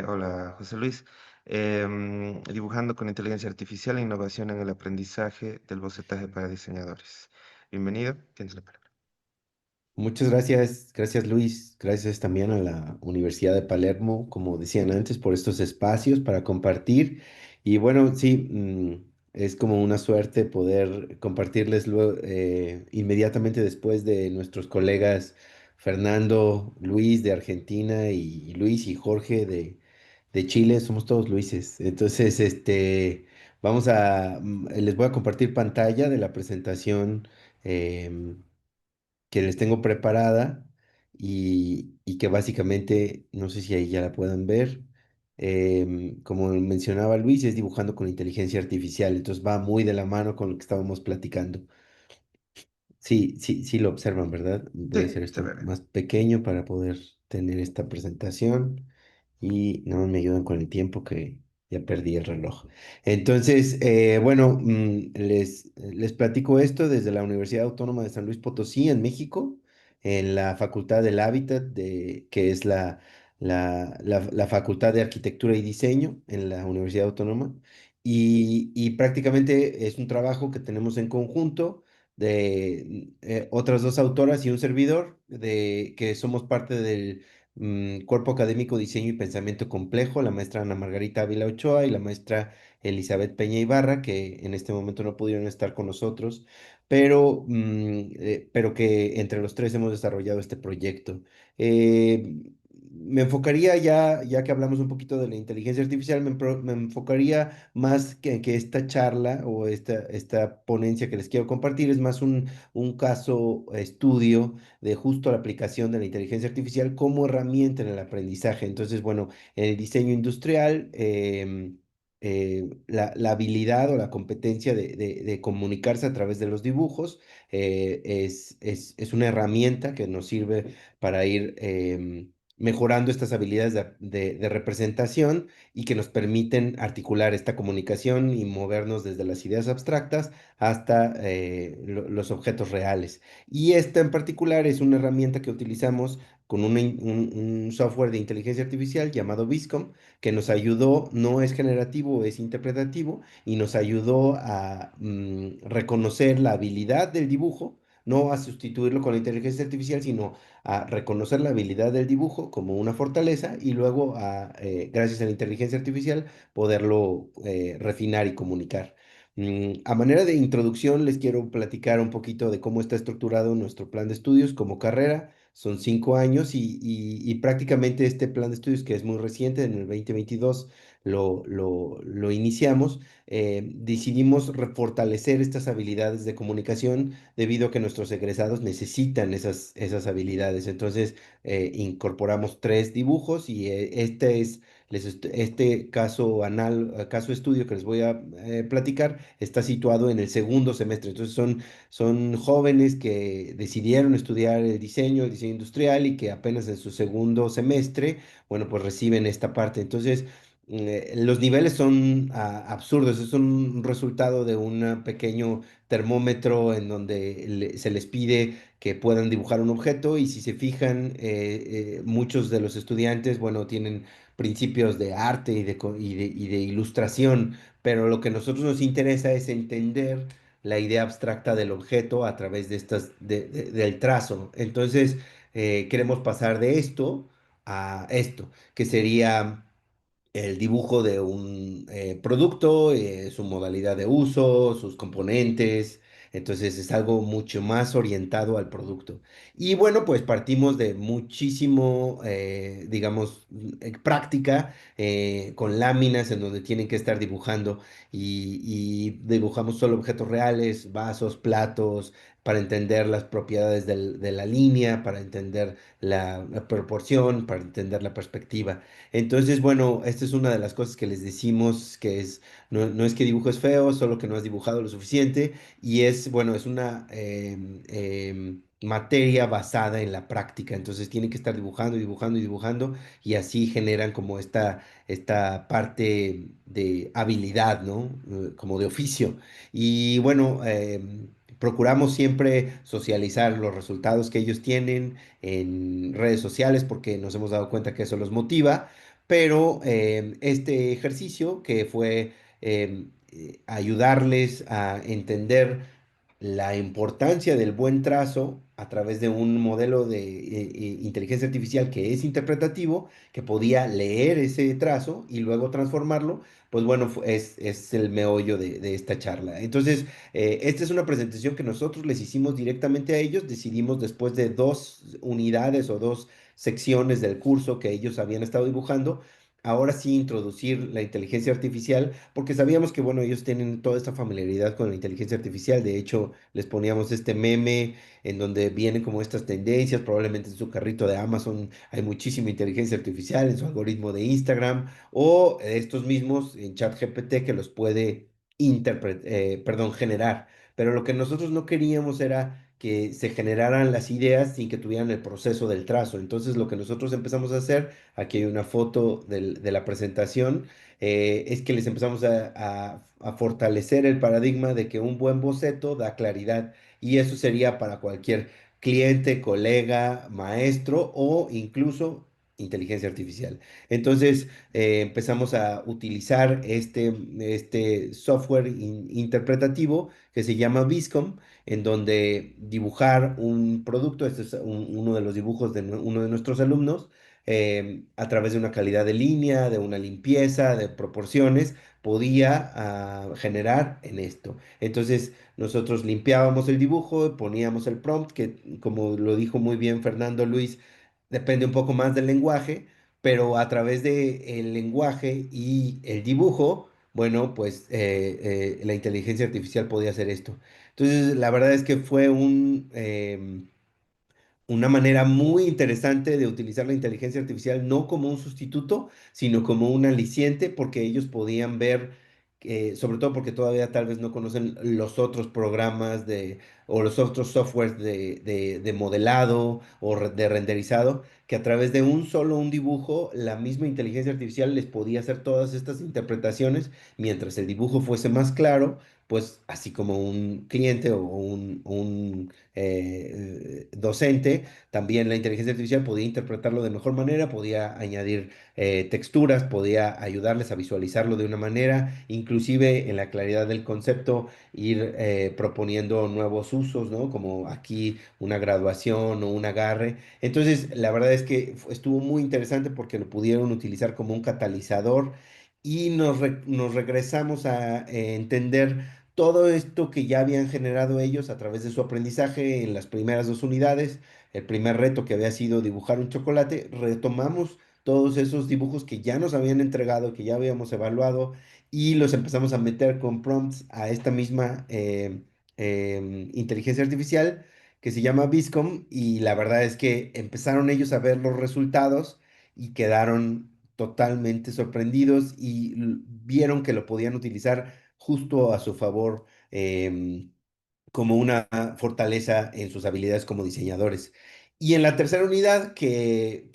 Hola, José Luis. Dibujando con inteligencia artificial e innovación en el aprendizaje del bocetaje para diseñadores. Bienvenido, tienes la palabra. muchas gracias, gracias Luis, gracias también a la Universidad de Palermo, como decían antes, por estos espacios para compartir. Y bueno, sí, es como una suerte poder compartirles inmediatamente después de nuestros colegas Fernando, Luis de Argentina y Luis y Jorge de Chile, somos todos Luises. Entonces, les voy a compartir pantalla de la presentación. em, que les tengo preparada y que básicamente, no sé si ahí ya la puedan ver, como mencionaba Luis, es dibujando con inteligencia artificial, entonces va muy de la mano con lo que estábamos platicando. Sí, sí, sí lo observan, ¿verdad? Voy a Sí, hacer se esto ve bien. más pequeño para poder tener esta presentación y no me ayudan con el tiempo que ya perdí el reloj. Entonces, bueno, les platico esto desde la Universidad Autónoma de San Luis Potosí, en México, en la Facultad del Hábitat, que es la Facultad de Arquitectura y Diseño en la Universidad Autónoma. Y prácticamente es un trabajo que tenemos en conjunto de otras dos autoras y un servidor, que somos parte del Cuerpo Académico Diseño y Pensamiento Complejo, la maestra Ana Margarita Ávila Ochoa y la maestra Elizabeth Peña Ibarra, que en este momento no pudieron estar con nosotros, pero que entre los tres hemos desarrollado este proyecto. Me enfocaría ya que hablamos un poquito de la inteligencia artificial, me enfocaría más que esta charla o esta ponencia que les quiero compartir, es más un caso estudio de justo la aplicación de la inteligencia artificial como herramienta en el aprendizaje. Entonces, bueno, en el diseño industrial, la habilidad o la competencia de comunicarse a través de los dibujos es una herramienta que nos sirve para ir mejorando estas habilidades de representación y que nos permiten articular esta comunicación y movernos desde las ideas abstractas hasta los objetos reales. Y esta en particular es una herramienta que utilizamos con un software de inteligencia artificial llamado Viscom, que nos ayudó, no es generativo, es interpretativo, y nos ayudó a reconocer la habilidad del dibujo, no a sustituirlo con la inteligencia artificial, sino a reconocer la habilidad del dibujo como una fortaleza y luego, gracias a la inteligencia artificial, poderlo refinar y comunicar. A manera de introducción, les quiero platicar un poquito de cómo está estructurado nuestro plan de estudios como carrera. Son 5 años y prácticamente este plan de estudios, que es muy reciente, en el 2022 lo iniciamos. Decidimos fortalecer estas habilidades de comunicación debido a que nuestros egresados necesitan esas habilidades. Entonces, incorporamos 3 dibujos y este caso estudio que les voy a platicar está situado en el segundo semestre. Entonces, son jóvenes que decidieron estudiar el diseño industrial y que apenas en su segundo semestre, bueno, pues reciben esta parte. Entonces, los niveles son absurdos, es un resultado de un pequeño termómetro en donde se les pide que puedan dibujar un objeto y si se fijan, muchos de los estudiantes, bueno, tienen principios de arte y de ilustración, pero lo que a nosotros nos interesa es entender la idea abstracta del objeto a través del trazo. Entonces, queremos pasar de esto a esto, que sería el dibujo de un producto, su modalidad de uso, sus componentes, Entonces es algo mucho más orientado al producto. Y bueno, pues partimos de muchísimo, digamos, práctica con láminas en donde tienen que estar dibujando y dibujamos solo objetos reales, vasos, platos, para entender las propiedades de la línea, para entender la proporción, para entender la perspectiva. Entonces, bueno, esta es una de las cosas que les decimos que es, no, no es que dibujes feo, solo que no has dibujado lo suficiente y es, bueno, es una materia basada en la práctica. Entonces tienen que estar dibujando y dibujando y dibujando y así generan como esta parte de habilidad, ¿no? Como de oficio. Y bueno, procuramos siempre socializar los resultados que ellos tienen en redes sociales porque nos hemos dado cuenta que eso los motiva, pero este ejercicio que fue ayudarles a entender la importancia del buen trazo a través de un modelo de inteligencia artificial que es interpretativo, que podía leer ese trazo y luego transformarlo, pues bueno, es el meollo de esta charla. Entonces, esta es una presentación que nosotros les hicimos directamente a ellos, decidimos después de 2 unidades o 2 secciones del curso que ellos habían estado dibujando, ahora sí introducir la inteligencia artificial, porque sabíamos que, bueno, ellos tienen toda esta familiaridad con la inteligencia artificial. De hecho, les poníamos este meme en donde vienen como estas tendencias, probablemente en su carrito de Amazon hay muchísima inteligencia artificial, en su algoritmo de Instagram, o estos mismos en ChatGPT que los puede perdón, generar. Pero lo que nosotros no queríamos era que se generaran las ideas sin que tuvieran el proceso del trazo. Entonces, lo que nosotros empezamos a hacer, aquí hay una foto de la presentación, es que les empezamos a fortalecer el paradigma de que un buen boceto da claridad y eso sería para cualquier cliente, colega, maestro o incluso inteligencia artificial. Entonces empezamos a utilizar este software interpretativo que se llama Viscom, en donde dibujar un producto, este es uno de los dibujos de uno de nuestros alumnos, a través de una calidad de línea, de una limpieza, de proporciones, podía generar en esto. Entonces nosotros limpiábamos el dibujo, poníamos el prompt, que como lo dijo muy bien Fernando Luis, depende un poco más del lenguaje, pero a través del lenguaje y el dibujo, bueno, pues la inteligencia artificial podía hacer esto. Entonces, la verdad es que fue una manera muy interesante de utilizar la inteligencia artificial, no como un sustituto, sino como un aliciente, porque ellos podían ver, sobre todo porque todavía tal vez no conocen los otros programas o los otros softwares de modelado o de renderizado, que a través de un dibujo, la misma inteligencia artificial les podía hacer todas estas interpretaciones, mientras el dibujo fuese más claro, pues así como un cliente o un docente, también la inteligencia artificial podía interpretarlo de mejor manera, podía añadir texturas, podía ayudarles a visualizarlo de una manera, inclusive en la claridad del concepto, ir proponiendo nuevos usos, ¿no? Como aquí una graduación o un agarre. Entonces, la verdad es que estuvo muy interesante porque lo pudieron utilizar como un catalizador y nos regresamos a entender todo esto que ya habían generado ellos a través de su aprendizaje en las primeras 2 unidades. El primer reto que había sido dibujar un chocolate, retomamos todos esos dibujos que ya nos habían entregado, que ya habíamos evaluado y los empezamos a meter con prompts a esta misma inteligencia artificial que se llama Viscom, y la verdad es que empezaron ellos a ver los resultados y quedaron totalmente sorprendidos y vieron que lo podían utilizar justo a su favor, como una fortaleza en sus habilidades como diseñadores. Y en la tercera unidad, que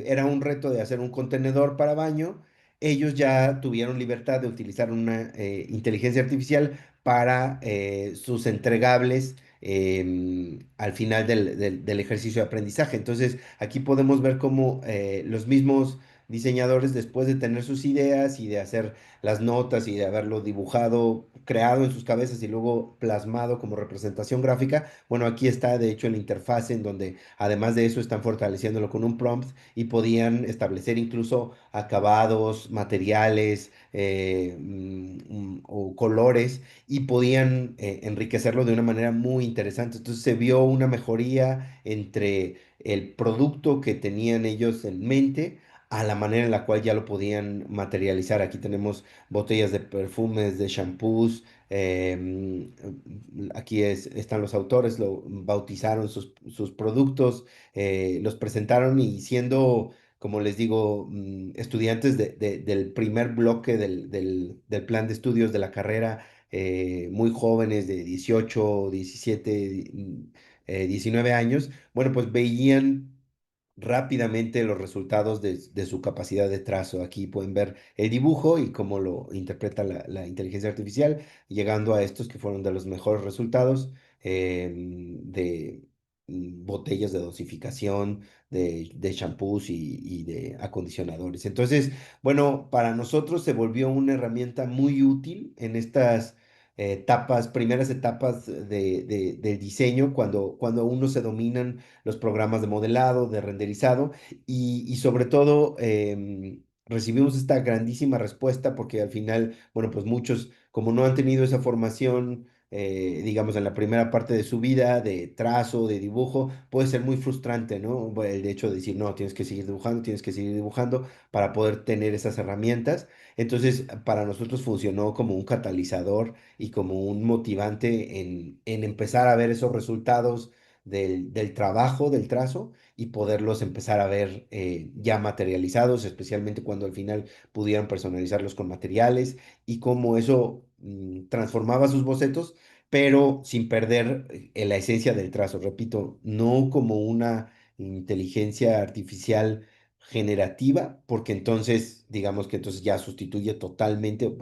era un reto de hacer un contenedor para baño, ellos ya tuvieron libertad de utilizar una inteligencia artificial para sus entregables al final del ejercicio de aprendizaje. Entonces, aquí podemos ver cómo los mismos diseñadores, después de tener sus ideas y de hacer las notas y de haberlo dibujado, creado en sus cabezas y luego plasmado como representación gráfica, bueno, aquí está de hecho la interfaz en donde además de eso están fortaleciéndolo con un prompt y podían establecer incluso acabados, materiales o colores y podían enriquecerlo de una manera muy interesante. Entonces se vio una mejoría entre el producto que tenían ellos en mente a la manera en la cual ya lo podían materializar. Aquí tenemos botellas de perfumes, de shampoos. Aquí están los autores, lo bautizaron sus productos, los presentaron y siendo, como les digo, estudiantes del primer bloque del plan de estudios de la carrera, muy jóvenes de 18, 17, 19 años, bueno, pues veían rápidamente los resultados de su capacidad de trazo. Aquí pueden ver el dibujo y cómo lo interpreta la inteligencia artificial, llegando a estos que fueron de los mejores resultados de botellas de dosificación, de shampoos y de acondicionadores. Entonces, bueno, para nosotros se volvió una herramienta muy útil en estas primeras etapas de diseño, cuando aún no se dominan los programas de modelado, de renderizado y sobre todo recibimos esta grandísima respuesta porque al final, bueno, pues muchos, como no han tenido esa formación, digamos, en la primera parte de su vida, de trazo, de dibujo, puede ser muy frustrante, ¿no? Bueno, el hecho de decir, no, tienes que seguir dibujando para poder tener esas herramientas. Entonces, para nosotros funcionó como un catalizador y como un motivante en empezar a ver esos resultados del trabajo, del trazo, y poderlos empezar a ver ya materializados, especialmente cuando al final pudieran personalizarlos con materiales y cómo eso transformaba sus bocetos, pero sin perder la esencia del trazo. Repito, no como una inteligencia artificial generativa, porque entonces, digamos que entonces ya sustituye totalmente,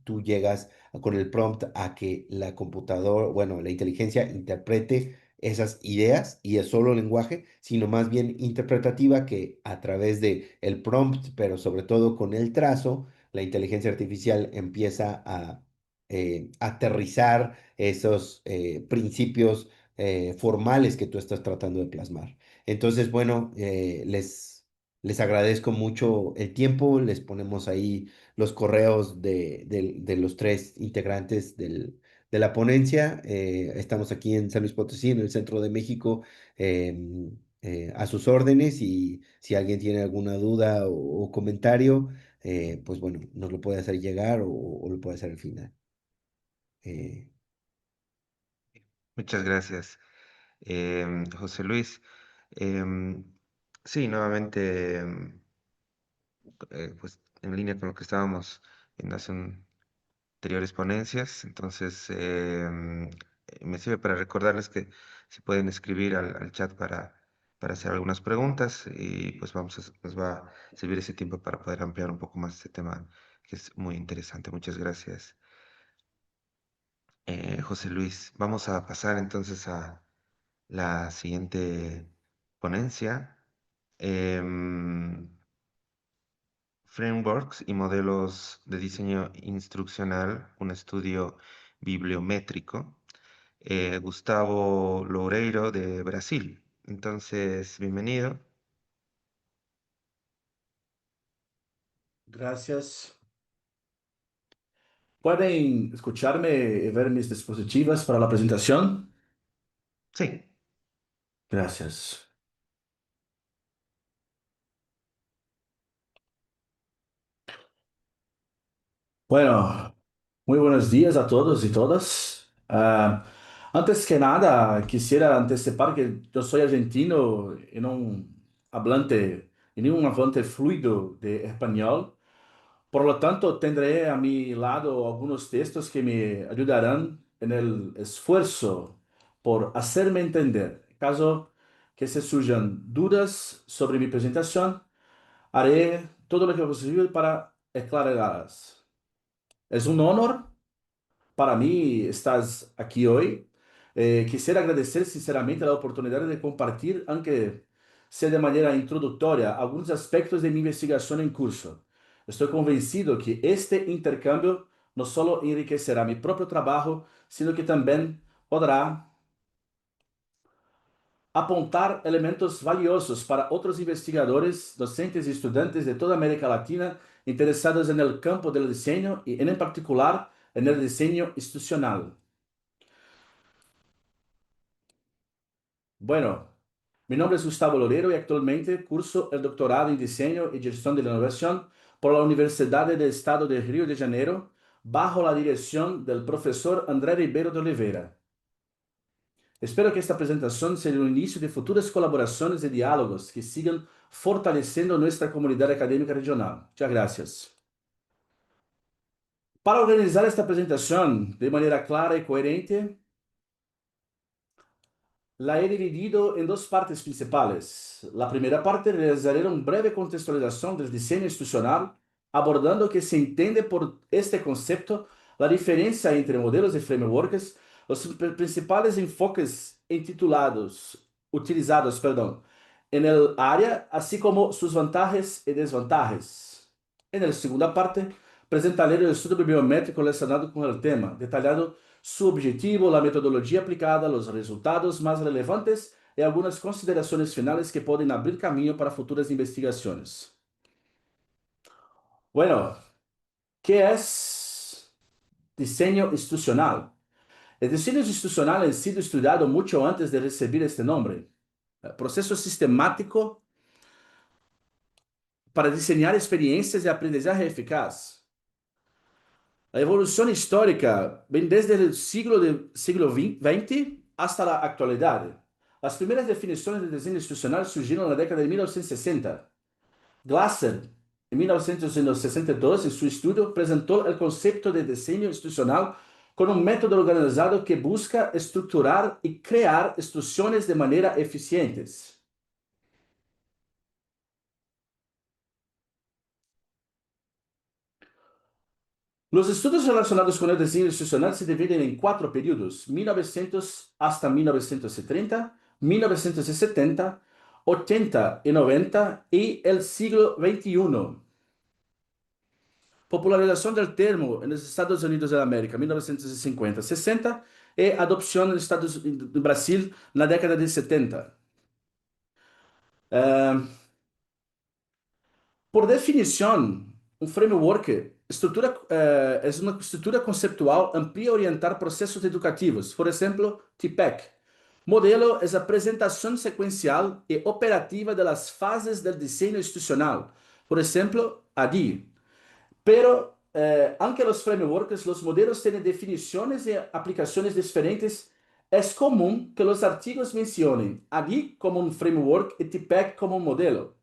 tú llegas con el prompt a que la computadora, bueno, la inteligencia interprete esas ideas y es solo lenguaje, sino más bien interpretativa que a través de el prompt, pero sobre todo con el trazo, la inteligencia artificial empieza a aterrizar esos principios formales que tú estás tratando de plasmar. Entonces, bueno, les agradezco mucho el tiempo, les ponemos ahí los correos de los tres integrantes de la ponencia. Estamos aquí en San Luis Potosí, en el centro de México, a sus órdenes y si alguien tiene alguna duda o comentario, pues bueno, nos lo puede hacer llegar o lo puede hacer al final. Eh, Muchas gracias, José Luis. Em, sí, nuevamente, pues en línea con lo que estábamos viendo hace anteriores ponencias, entonces me sirve para recordarles que se pueden escribir al chat para hacer algunas preguntas y pues nos va a servir ese tiempo para poder ampliar un poco más este tema que es muy interesante. Muchas gracias, José Luis. Vamos a pasar entonces a la siguiente ponencia. em, Frameworks y modelos de diseño instruccional, un estudio bibliométrico. Gustavo Loureiro de Brasil. Entonces, bienvenido. Gracias. ¿Pueden escucharme y ver mis dispositivos para la presentación? Sí, Gracias. Bueno, muy buenos días a todos y todas. Antes que nada, quisiera anticipar que yo soy argentino y no un hablante fluido de español. Por lo tanto, tendré a mi lado algunos textos que me ayudarán en el esfuerzo por hacerme entender. Caso que se surjan dudas sobre mi presentación, haré todo lo que posible para aclararlas. Es un honor para mí estás aquí hoy. Quisiera agradecer sinceramente la oportunidad de compartir, aunque sea de manera introductoria algunos aspectos de mi investigación en curso. Estoy convencido que este intercambio no solo enriquecerá mi propio trabajo, sino que también podrá apontar elementos valiosos para otros investigadores, docentes y estudiantes de toda América Latina interesados en el campo del diseño y en particular en el diseño institucional. Bueno, mi nombre es Gustavo Loureiro y actualmente curso el doctorado en Diseño y Gestión de la Innovación por la Universidad del Estado de Río de Janeiro, bajo la dirección del profesor André Ribeiro de Oliveira. Espero que esta presentación sea el inicio de futuras colaboraciones y diálogos que sigan fortaleciendo nuestra comunidad académica regional. Muchas gracias. Para organizar esta presentación de manera clara y coherente, la he dividido en dos partes principales. La primera parte realizaré una breve contextualización del diseño institucional, abordando que se entiende por este concepto, la diferencia entre modelos y frameworks, los principales enfoques utilizados en el área, así como sus ventajas y desventajas. En la segunda parte, presentaré el estudio bibliométrico relacionado con el tema, detallado su objetivo, la metodología aplicada, los resultados más relevantes y algunas consideraciones finales que pueden abrir camino para futuras investigaciones. Bueno, ¿qué es diseño institucional? El diseño institucional ha sido estudiado mucho antes de recibir este nombre. Proceso sistemático para diseñar experiencias de aprendizaje eficaz. La evolución histórica viene desde el siglo XX hasta la actualidad. Las primeras definiciones de diseño institucional surgieron en la década de 1960. Glasser, en 1962, en su estudio, presentó el concepto de diseño institucional con un método organizado que busca estructurar y crear instrucciones de manera eficientes. Los estudios relacionados con el diseño institucional se dividen en 4 periodos: 1900 hasta 1930, 1970, 80 y 90 y el siglo XXI. Popularización del termo en los Estados Unidos de América, 1950-60, y adopción en Brasil en la década de 70. Por definición, un framework es una estructura conceptual amplia a orientar procesos educativos. Por ejemplo, TPEC. Modelo es la presentación secuencial y operativa de las fases del diseño institucional. Por ejemplo, ADI. Pero, aunque los frameworks, los modelos tienen definiciones y aplicaciones diferentes, es común que los artículos mencionen ADI como un framework y TPEC como un modelo.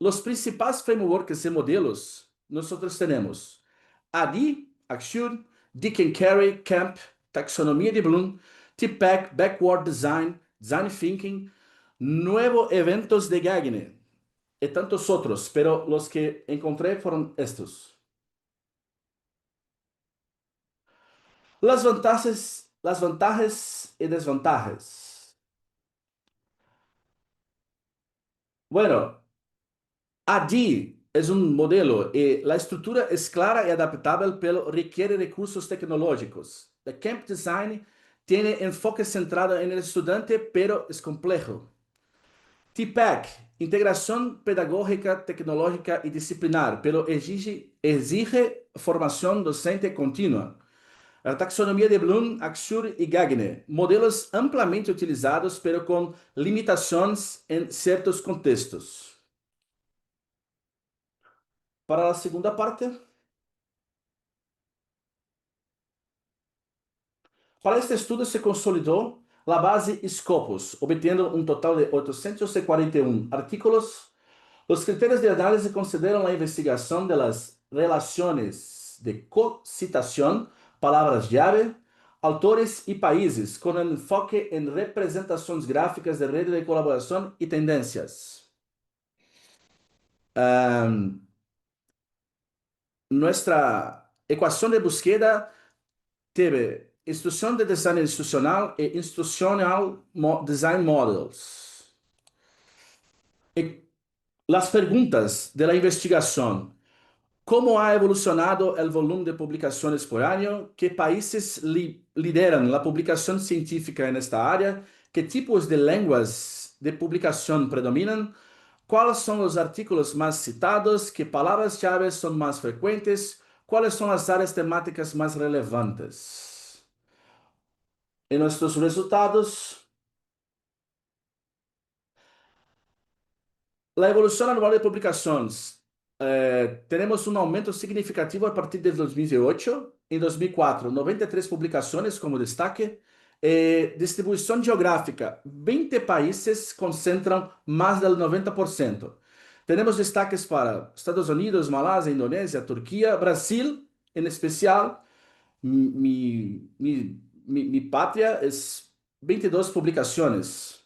Los principales frameworks y modelos, nosotros tenemos ADI, Axure, Dick and Carey, Camp, Taxonomía de Bloom, TPEC, Backward Design, Design Thinking, Nuevo Eventos de Gagné y tantos otros, pero los que encontré fueron estos. Las ventajas y desventajas. Bueno, ADI es un modelo y la estructura es clara y adaptable, pero requiere recursos tecnológicos. El Camp Design tiene enfoque centrado en el estudiante, pero es complejo. TPEC, integración pedagógica, tecnológica y disciplinar, pero exige formación docente continua. La taxonomía de Bloom, Axure y Gagné, modelos ampliamente utilizados, pero con limitaciones en ciertos contextos. Para la segunda parte, para este estudio se consolidó la base Scopus, obteniendo un total de 841 artículos. Los criterios de análisis consideran la investigación de las relaciones de cocitación, palabras llave, autores y países, con enfoque en representaciones gráficas de redes de colaboración y tendencias. Nuestra ecuación de búsqueda teve instrucción de design institucional e institutional design models. Las preguntas de la investigación. ¿Cómo ha evolucionado el volumen de publicaciones por año? ¿Qué países lideran la publicación científica en esta área? ¿Qué tipos de lenguas de publicación predominan? ¿Cuáles son los artículos más citados? ¿Qué palabras clave son más frecuentes? ¿Cuáles son las áreas temáticas más relevantes? En nuestros resultados, la evolución anual de publicaciones. Tenemos un aumento significativo a partir de 2008. En 2004, 93 publicaciones como destaque. Distribución geográfica. 20 países concentran más del 90%. Tenemos destaques para Estados Unidos, Malasia, Indonesia, Turquía, Brasil, en especial. Mi patria es 22 publicaciones.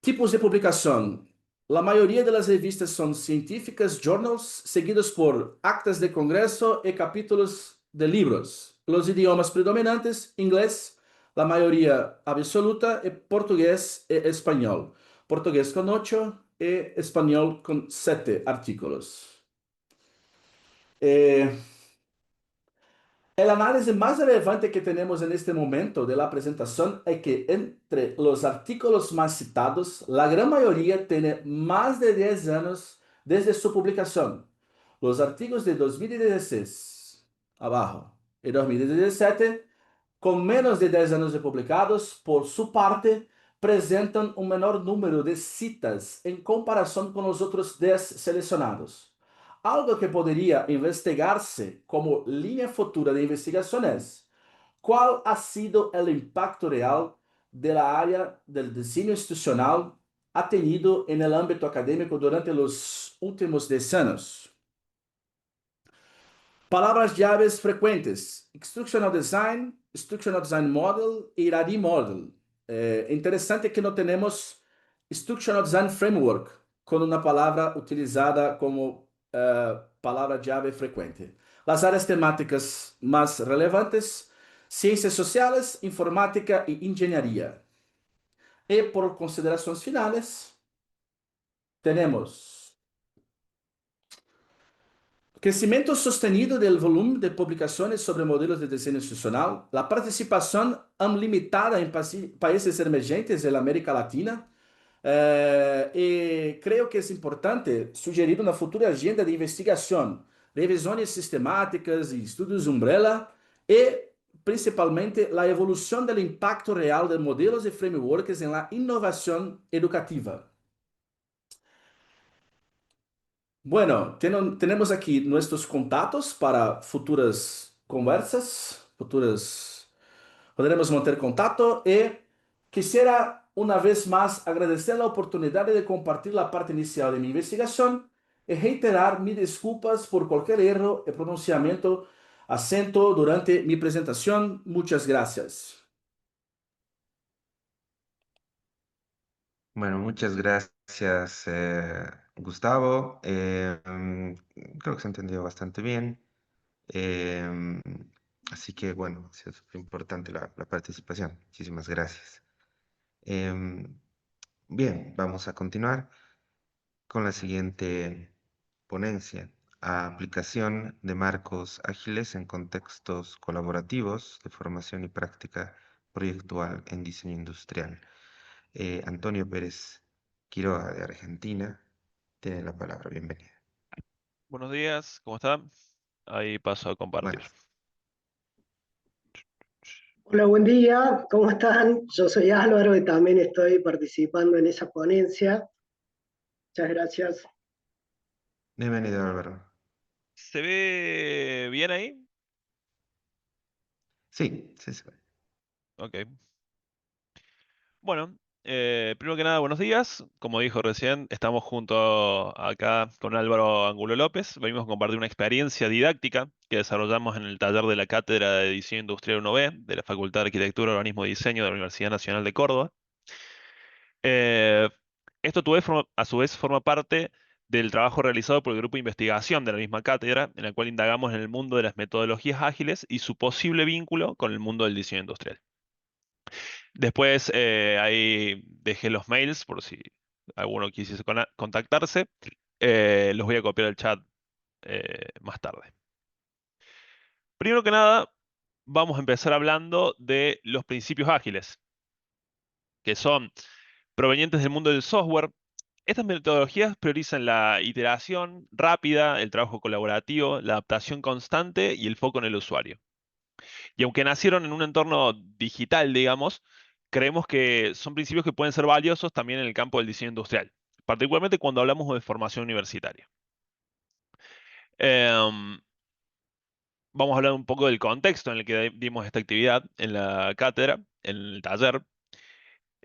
Tipos de publicación. La mayoría de las revistas son científicas, journals, seguidos por actas de congreso y capítulos de libros. Los idiomas predominantes, inglés, la mayoría absoluta, y portugués y español. Portugués con 8 y español con 7 artículos. El análisis más relevante que tenemos en este momento de la presentación es que entre los artículos más citados, la gran mayoría tiene más de 10 años desde su publicación. Los artículos de 2016, abajo, y 2017, con menos de 10 años de publicados, por su parte, presentan un menor número de citas en comparación con los otros 10 seleccionados. Algo que podría investigarse como línea futura de investigación es cuál ha sido el impacto real de la área del diseño institucional ha tenido en el ámbito académico durante los últimos 10 años. Palavras llaves frequentes: Instructional Design Model e Iradi Model. Interessante que não temos Instructional Design Framework com uma palavra utilizada como palavra-chave frequente. As áreas temáticas mais relevantes: ciências sociais, informática e engenharia. E por considerações finais, temos crecimiento sostenido del volumen de publicaciones sobre modelos de diseño institucional, la participación limitada en países emergentes de la América Latina. Y creo que es importante sugerir una futura agenda de investigación, revisiones sistemáticas y estudios umbrella, y principalmente la evolución del impacto real de modelos y frameworks en la innovación educativa. Bueno, tenemos aquí nuestros contactos para futuras conversas, podremos mantener contacto y quisiera una vez más agradecer la oportunidad de compartir la parte inicial de mi investigación y reiterar mis disculpas por cualquier error de pronunciamiento, acento durante mi presentación. Muchas gracias. Bueno, muchas gracias, Gustavo. Creo que se entendió bastante bien. Em, Así que, bueno, ha sido súper importante la participación. Muchísimas gracias. Em, Bien, vamos a continuar con la siguiente ponencia. Aplicación de marcos ágiles en contextos colaborativos de formación y práctica proyectual en diseño industrial. Antonio Pérez Quiroga, de Argentina, tiene la palabra. Bienvenido. Buenos días, ¿cómo están? Ahí paso a compartir. Bueno, Hola, buen día, ¿cómo están? Yo soy Álvaro y también estoy participando en esa ponencia. Muchas gracias. bienvenido, Álvaro. ¿Se ve bien ahí? Sí, sí, sí. Ok. Bueno, primero que nada, buenos días. Como dijo recién, estamos junto acá con Álvaro Angulo López. Venimos a compartir una experiencia didáctica que desarrollamos en el taller de la Cátedra de Diseño Industrial 1B de la Facultad de Arquitectura, Urbanismo y Diseño de la Universidad Nacional de Córdoba. Eh, Esto a su vez forma parte del trabajo realizado por el grupo de investigación de la misma cátedra, en el cual indagamos en el mundo de las metodologías ágiles y su posible vínculo con el mundo del diseño industrial. Después ahí dejé los mails por si alguno quisiese contactarse. Los voy a copiar al chat más tarde. Primero que nada, vamos a empezar hablando de los principios ágiles, que son provenientes del mundo del software. Estas metodologías priorizan la iteración rápida, el trabajo colaborativo, la adaptación constante y el foco en el usuario. Y aunque nacieron en un entorno digital, digamos, creemos que son principios que pueden ser valiosos también en el campo del diseño industrial, particularmente cuando hablamos de formación universitaria. Em, Vamos a hablar un poco del contexto en el que dimos esta actividad en la cátedra, en el taller.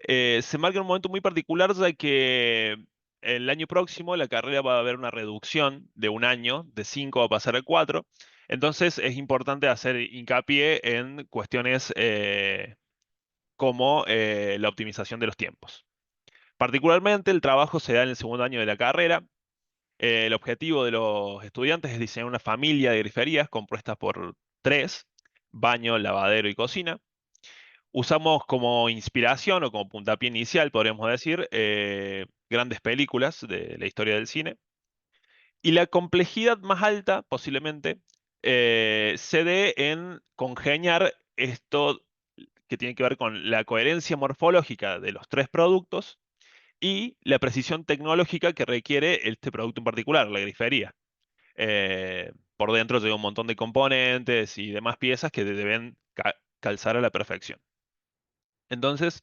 Se marca un momento muy particular, ya que el año próximo la carrera va a haber una reducción de un año, de 5 va a pasar a 4. Entonces es importante hacer hincapié en cuestiones como la optimización de los tiempos. Particularmente el trabajo se da en el segundo año de la carrera. El objetivo de los estudiantes es diseñar una familia de griferías compuestas por 3: baño, lavadero y cocina. Usamos como inspiración o como puntapié inicial, podríamos decir, grandes películas de la historia del cine. Y la complejidad más alta, posiblemente, se dé en congeniar esto que tiene que ver con la coherencia morfológica de los 3 productos y la precisión tecnológica que requiere este producto en particular, la grifería. Por dentro lleva un montón de componentes y demás piezas que deben calzar a la perfección. Entonces,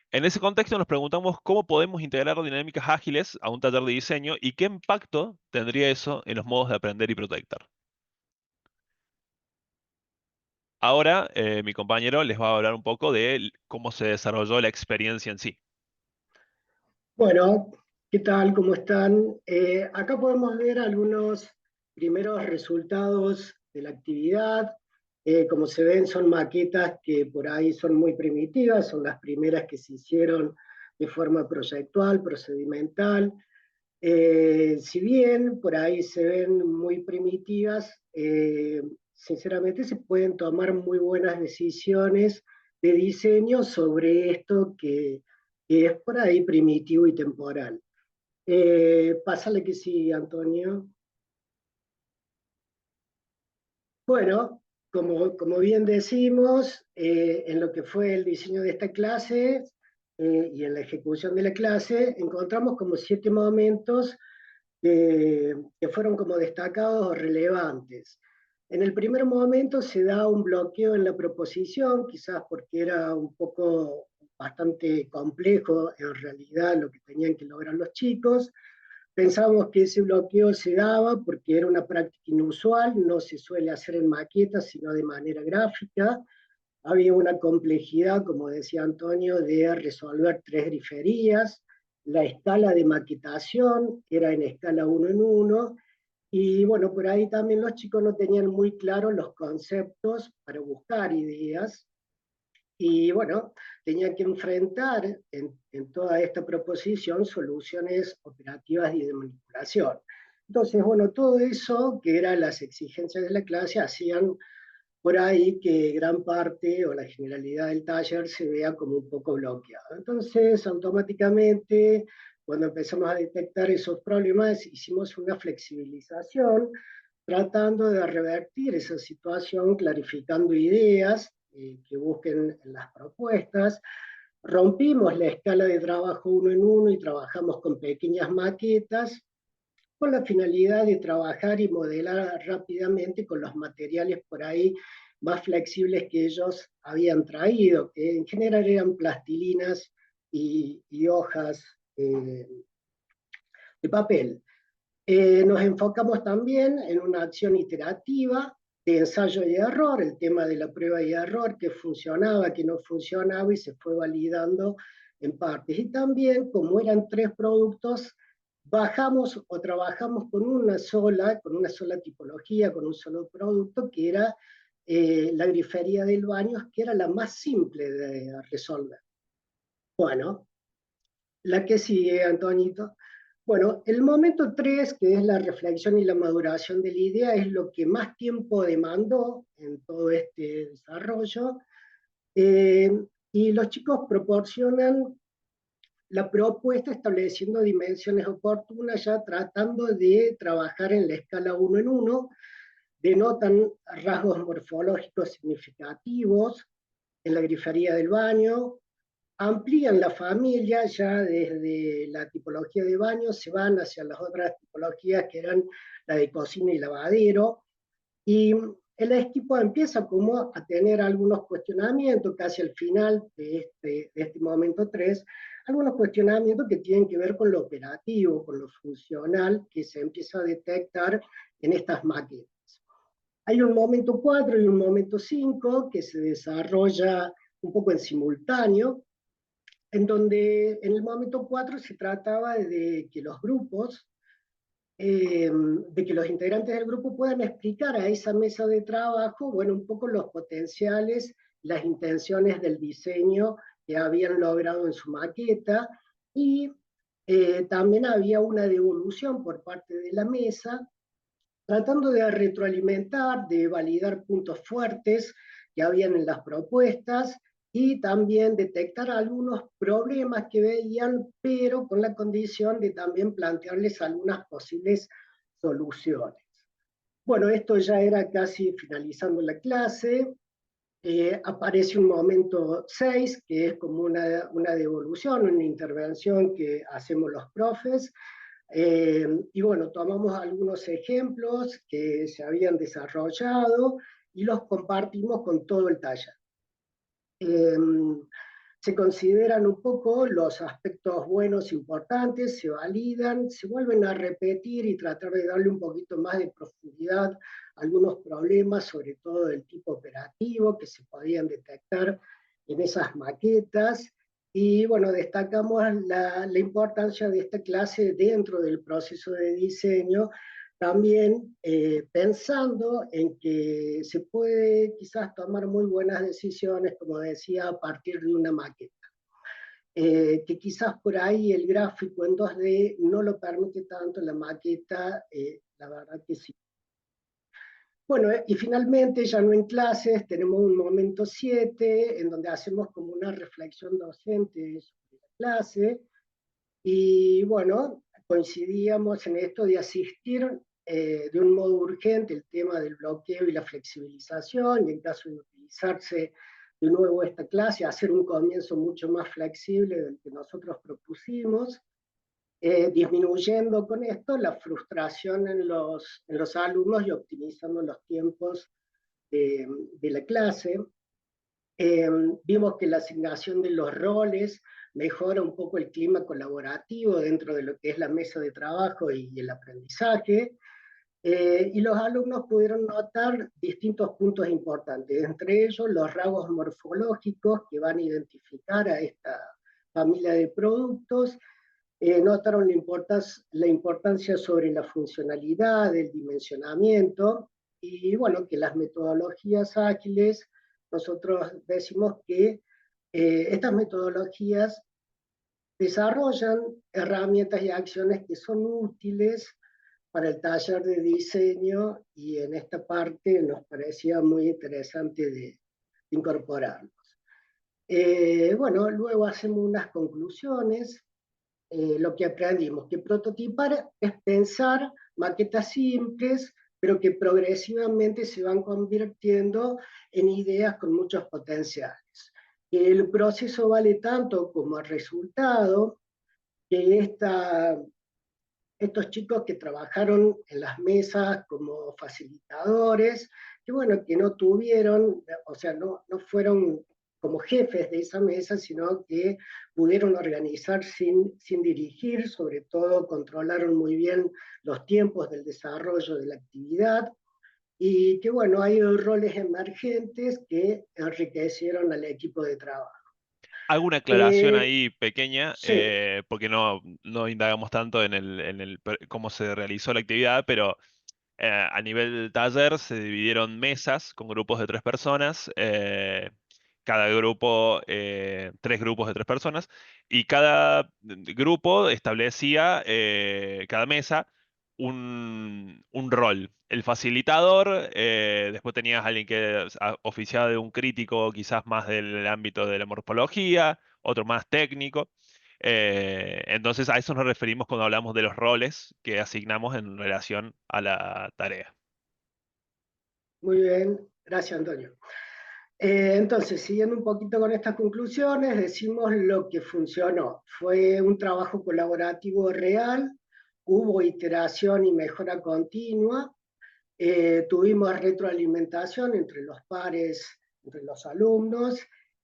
en ese contexto nos preguntamos cómo podemos integrar dinámicas ágiles a un taller de diseño y qué impacto tendría eso en los modos de aprender y proyectar. Ahora, mi compañero les va a hablar un poco de cómo se desarrolló la experiencia en sí. Bueno, ¿qué tal? ¿Cómo están? Acá podemos ver algunos primeros resultados de la actividad. Como se ven, son maquetas que por ahí son muy primitivas, son las primeras que se hicieron de forma proyectual, procedimental. Si bien por ahí se ven muy primitivas, sinceramente se pueden tomar muy buenas decisiones de diseño sobre esto que es por ahí primitivo y temporal. Pásale que sí, Antonio. Bueno, como bien decimos, en lo que fue el diseño de esta clase y en la ejecución de la clase, encontramos como 7 momentos que fueron como destacados o relevantes. En el primer momento se da un bloqueo en la proposición, quizás porque era un poco bastante complejo en realidad lo que tenían que lograr los chicos. Pensábamos que ese bloqueo se daba porque era una práctica inusual, no se suele hacer en maquetas, sino de manera gráfica. Había una complejidad, como decía Antonio, de resolver 3 griferías, la escala de maquetación era en escala 1 en 1, y bueno, por ahí también los chicos no tenían muy claros los conceptos para buscar ideas, y bueno, tenían que enfrentar en toda esta proposición soluciones operativas y de manipulación. Entonces, bueno, todo eso, que eran las exigencias de la clase, hacían por ahí que gran parte o la generalidad del taller se vea como un poco bloqueado. Entonces, automáticamente, cuando empezamos a detectar esos problemas, hicimos una flexibilización, tratando de revertir esa situación, clarificando ideas que busquen en las propuestas. Rompimos la escala de trabajo 1 en 1 y trabajamos con pequeñas maquetas con la finalidad de trabajar y modelar rápidamente con los materiales por ahí más flexibles que ellos habían traído, que en general eran plastilinas y hojas de papel. Nos enfocamos también en una acción iterativa de ensayo y error, el tema de la prueba y error, que funcionaba, que no funcionaba y se fue validando en partes. Y también, como eran 3 productos, bajamos o trabajamos con una sola tipología, con un solo producto, que era la grifería del baño, que era la más simple de resolver. Bueno, la que sigue, Antonito. Bueno, el momento 3, que es la reflexión y la maduración de la idea, es lo que más tiempo demandó en todo este desarrollo. Y los chicos proporcionan la propuesta estableciendo dimensiones oportunas, ya tratando de trabajar en la escala 1 en 1, denotan rasgos morfológicos significativos en la grifería del baño, amplían la familia, ya desde la tipología de baño se van hacia las otras tipologías que eran la de cocina y lavadero, y el equipo empieza como a tener algunos cuestionamientos, casi al final de este momento 3, algunos cuestionamientos que tienen que ver con lo operativo, con lo funcional, que se empieza a detectar en estas maquetas. Hay un momento 4 y un momento 5 que se desarrolla un poco en simultáneo, en donde en el momento 4 se trataba de que los grupos, de que los integrantes del grupo puedan explicar a esa mesa de trabajo, bueno, un poco los potenciales, las intenciones del diseño que habían logrado en su maqueta, y también había una devolución por parte de la mesa, tratando de retroalimentar, de validar puntos fuertes que habían en las propuestas y también detectar algunos problemas que veían, pero con la condición de también plantearles algunas posibles soluciones. Bueno, esto ya era casi finalizando la clase. Aparece un momento 6, que es como una devolución, una intervención que hacemos los profes, y bueno, tomamos algunos ejemplos que se habían desarrollado y los compartimos con todo el taller. Se consideran un poco los aspectos buenos importantes, se validan, se vuelven a repetir y tratar de darle un poquito más de profundidad a algunos problemas, sobre todo del tipo operativo, que se podían detectar en esas maquetas. Y bueno, destacamos la importancia de esta clase dentro del proceso de diseño, también pensando en que se puede quizás tomar muy buenas decisiones, como decía, a partir de una maqueta. Que quizás por ahí el gráfico en 2D no lo permite tanto, la maqueta, la verdad que sí. Bueno, y finalmente, ya no en clases, tenemos un momento 7, en donde hacemos como una reflexión docente sobre la clase, y bueno, coincidíamos en esto de asistir de un modo urgente el tema del bloqueo y la flexibilización, y en caso de utilizarse de nuevo esta clase, hacer un comienzo mucho más flexible del que nosotros propusimos, disminuyendo con esto la frustración en los alumnos y optimizando los tiempos de la clase. Vimos que la asignación de los roles mejora un poco el clima colaborativo dentro de lo que es la mesa de trabajo y el aprendizaje, y los alumnos pudieron notar distintos puntos importantes, entre ellos los rasgos morfológicos que van a identificar a esta familia de productos, notaron la importancia sobre la funcionalidad, el dimensionamiento, y bueno, que las metodologías ágiles, nosotros decimos que estas metodologías desarrollan herramientas y acciones que son útiles para el taller de diseño, y en esta parte nos parecía muy interesante de incorporarlos. Bueno, luego hacemos unas conclusiones. Lo que aprendimos, que prototipar es pensar maquetas simples, pero que progresivamente se van convirtiendo en ideas con muchos potenciales. El proceso vale tanto como el resultado, que estos chicos que trabajaron en las mesas como facilitadores, que bueno, que no tuvieron, o sea, no fueron como jefes de esa mesa, sino que pudieron organizar sin dirigir, sobre todo controlaron muy bien los tiempos del desarrollo de la actividad, y que bueno, hay roles emergentes que enriquecieron al equipo de trabajo. Hago una aclaración ahí pequeña, Sí, porque no indagamos tanto cómo se realizó la actividad, pero a nivel del taller se dividieron mesas con grupos de 3 personas, cada grupo, 3 grupos de 3 personas, y cada grupo establecía, cada mesa, un rol. El facilitador, después tenías alguien que oficiaba de un crítico quizás más del ámbito de la morfología, otro más técnico. Entonces a eso nos referimos cuando hablamos de los roles que asignamos en relación a la tarea. Muy bien, gracias Antonio. Entonces, siguiendo un poquito con estas conclusiones, decimos lo que funcionó. Fue un trabajo colaborativo real, hubo iteración y mejora continua, tuvimos retroalimentación entre los pares, entre los alumnos,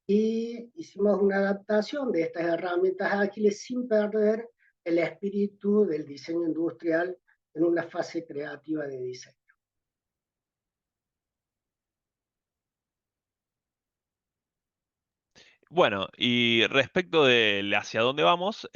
y hicimos una adaptación de estas herramientas ágiles sin perder el espíritu del diseño industrial en una fase creativa de diseño. Bueno, y respecto de hacia dónde vamos,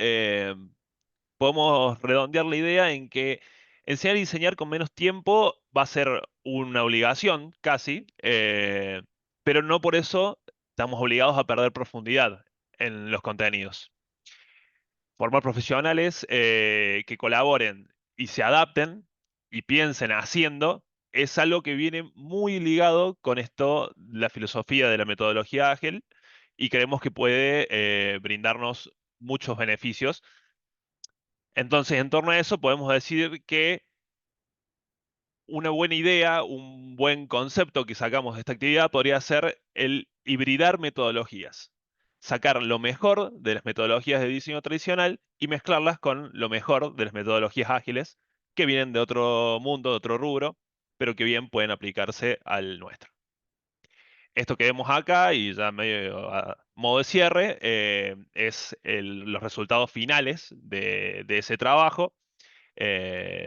podemos redondear la idea en que enseñar y diseñar con menos tiempo va a ser una obligación, casi, pero no por eso estamos obligados a perder profundidad en los contenidos. Formar profesionales que colaboren y se adapten y piensen haciendo es algo que viene muy ligado con esto, la filosofía de la metodología ágil, y creemos que puede brindarnos muchos beneficios. Entonces, en torno a eso, podemos decir que una buena idea, un buen concepto que sacamos de esta actividad podría ser el hibridar metodologías. Sacar lo mejor de las metodologías de diseño tradicional y mezclarlas con lo mejor de las metodologías ágiles que vienen de otro mundo, de otro rubro, pero que bien pueden aplicarse al nuestro. Esto que vemos acá, y ya medio a modo de cierre, es los resultados finales de ese trabajo,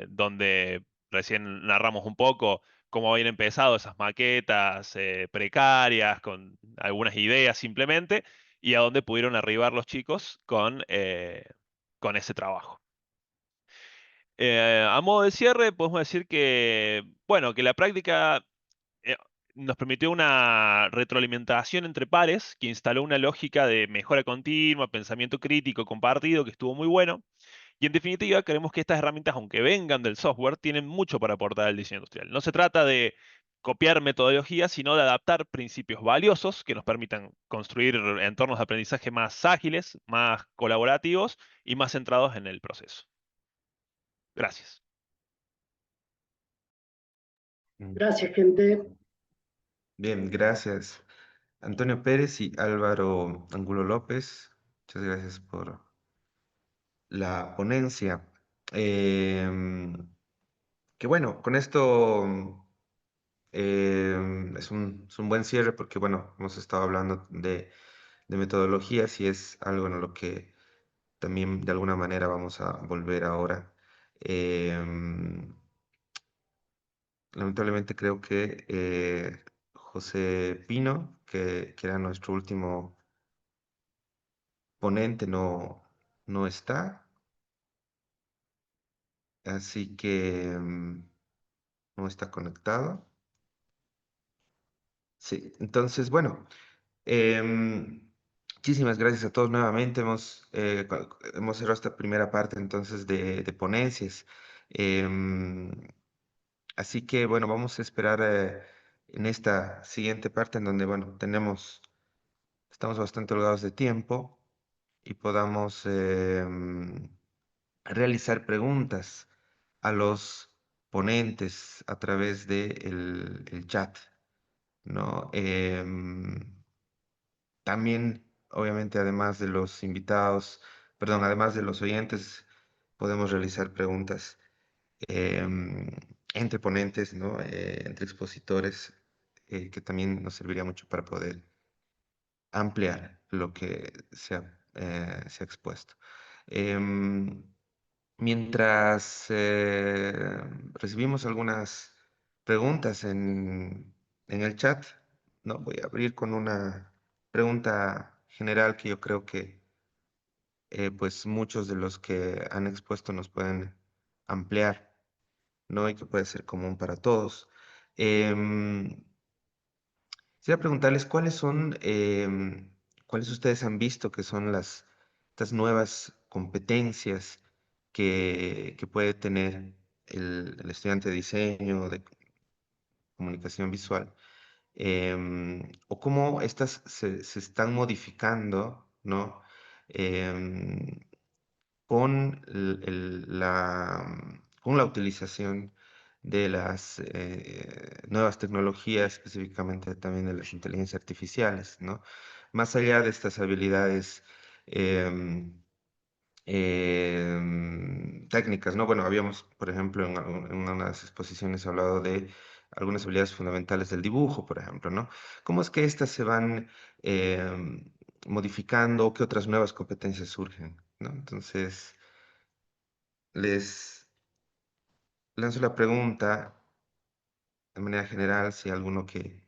donde recién narramos un poco cómo habían empezado esas maquetas precarias, con algunas ideas simplemente, y a dónde pudieron arribar los chicos con ese trabajo. A modo de cierre, podemos decir que, bueno, que la práctica eh, nos permitió una retroalimentación entre pares que instaló una lógica de mejora continua, pensamiento crítico compartido, que estuvo muy bueno. Y en definitiva, creemos que estas herramientas, aunque vengan del software, tienen mucho para aportar al diseño industrial. No se trata de copiar metodologías, sino de adaptar principios valiosos que nos permitan construir entornos de aprendizaje más ágiles, más colaborativos y más centrados en el proceso. Gracias. Gracias, gente. Bien, gracias. Antonio Pérez y Álvaro Angulo López, muchas gracias por la ponencia. Que bueno, con esto es un buen cierre porque bueno, hemos estado hablando de metodologías y es algo en lo que también de alguna manera vamos a volver ahora. Em, Lamentablemente creo que José Pino, que era nuestro último ponente, no está, así que no está conectado. Sí, entonces, bueno, em, muchísimas gracias a todos nuevamente. Hemos cerrado esta primera parte entonces de ponencias. Em, Así que, bueno, vamos a esperar en esta siguiente parte en donde, bueno, estamos bastante holgados de tiempo y podamos realizar preguntas a los ponentes a través del el chat, ¿no? También, obviamente, además de los invitados, perdón, además de los oyentes, podemos realizar preguntas em, entre ponentes, ¿no? Entre expositores, que también nos serviría mucho para poder ampliar lo que se ha expuesto. Em, Mientras recibimos algunas preguntas en el chat, ¿no? Voy a abrir con una pregunta general que yo creo que pues muchos de los que han expuesto nos pueden ampliar, ¿no? Y que puede ser común para todos. Em, Quisiera preguntarles cuáles ustedes han visto que son estas nuevas competencias que puede tener el estudiante de diseño, de comunicación visual, o cómo estas se están modificando, ¿no? Em, con con la utilización de las nuevas tecnologías, específicamente también de las inteligencias artificiales, ¿no? Más allá de estas habilidades em, técnicas, ¿no? Bueno, habíamos, por ejemplo, en unas exposiciones hablado de algunas habilidades fundamentales del dibujo, por ejemplo, ¿no? ¿Cómo es que estas se van modificando? ¿Qué otras nuevas competencias surgen? ¿No? Entonces, les lanzo la pregunta de manera general, si alguno que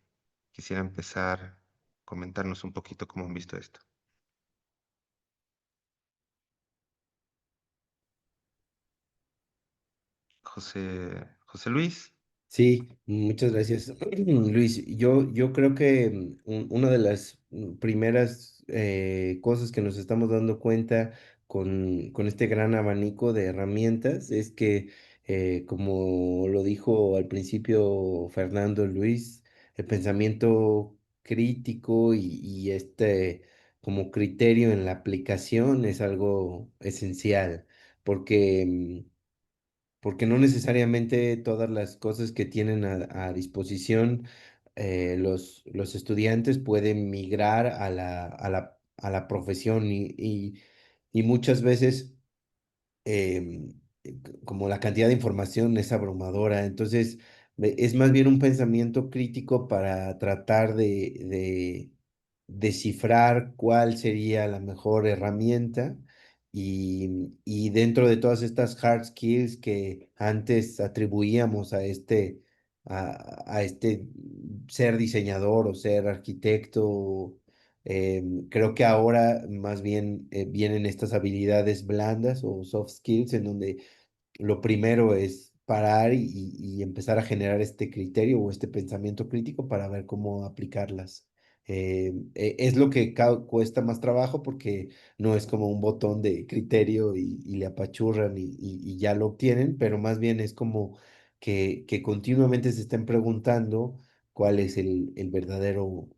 quisiera empezar a comentarnos un poquito cómo han visto esto. José Luis. Sí, muchas gracias, Luis. Yo creo que una de las primeras cosas que nos estamos dando cuenta con este gran abanico de herramientas es que, como lo dijo al principio Fernando Luis, el pensamiento crítico y este como criterio en la aplicación es algo esencial, porque porque no necesariamente todas las cosas que tienen a disposición los estudiantes pueden migrar a la profesión y muchas veces em, como la cantidad de información es abrumadora. Entonces, es más bien un pensamiento crítico para tratar de descifrar cuál sería la mejor herramienta y dentro de todas estas hard skills que antes atribuíamos a este ser diseñador o ser arquitecto. Creo que ahora más bien vienen estas habilidades blandas o soft skills en donde lo primero es parar y empezar a generar este criterio o este pensamiento crítico para ver cómo aplicarlas. Es lo que cuesta más trabajo porque no es como un botón de criterio y le apachurran y ya lo obtienen, pero más bien es como que continuamente se estén preguntando cuál es el verdadero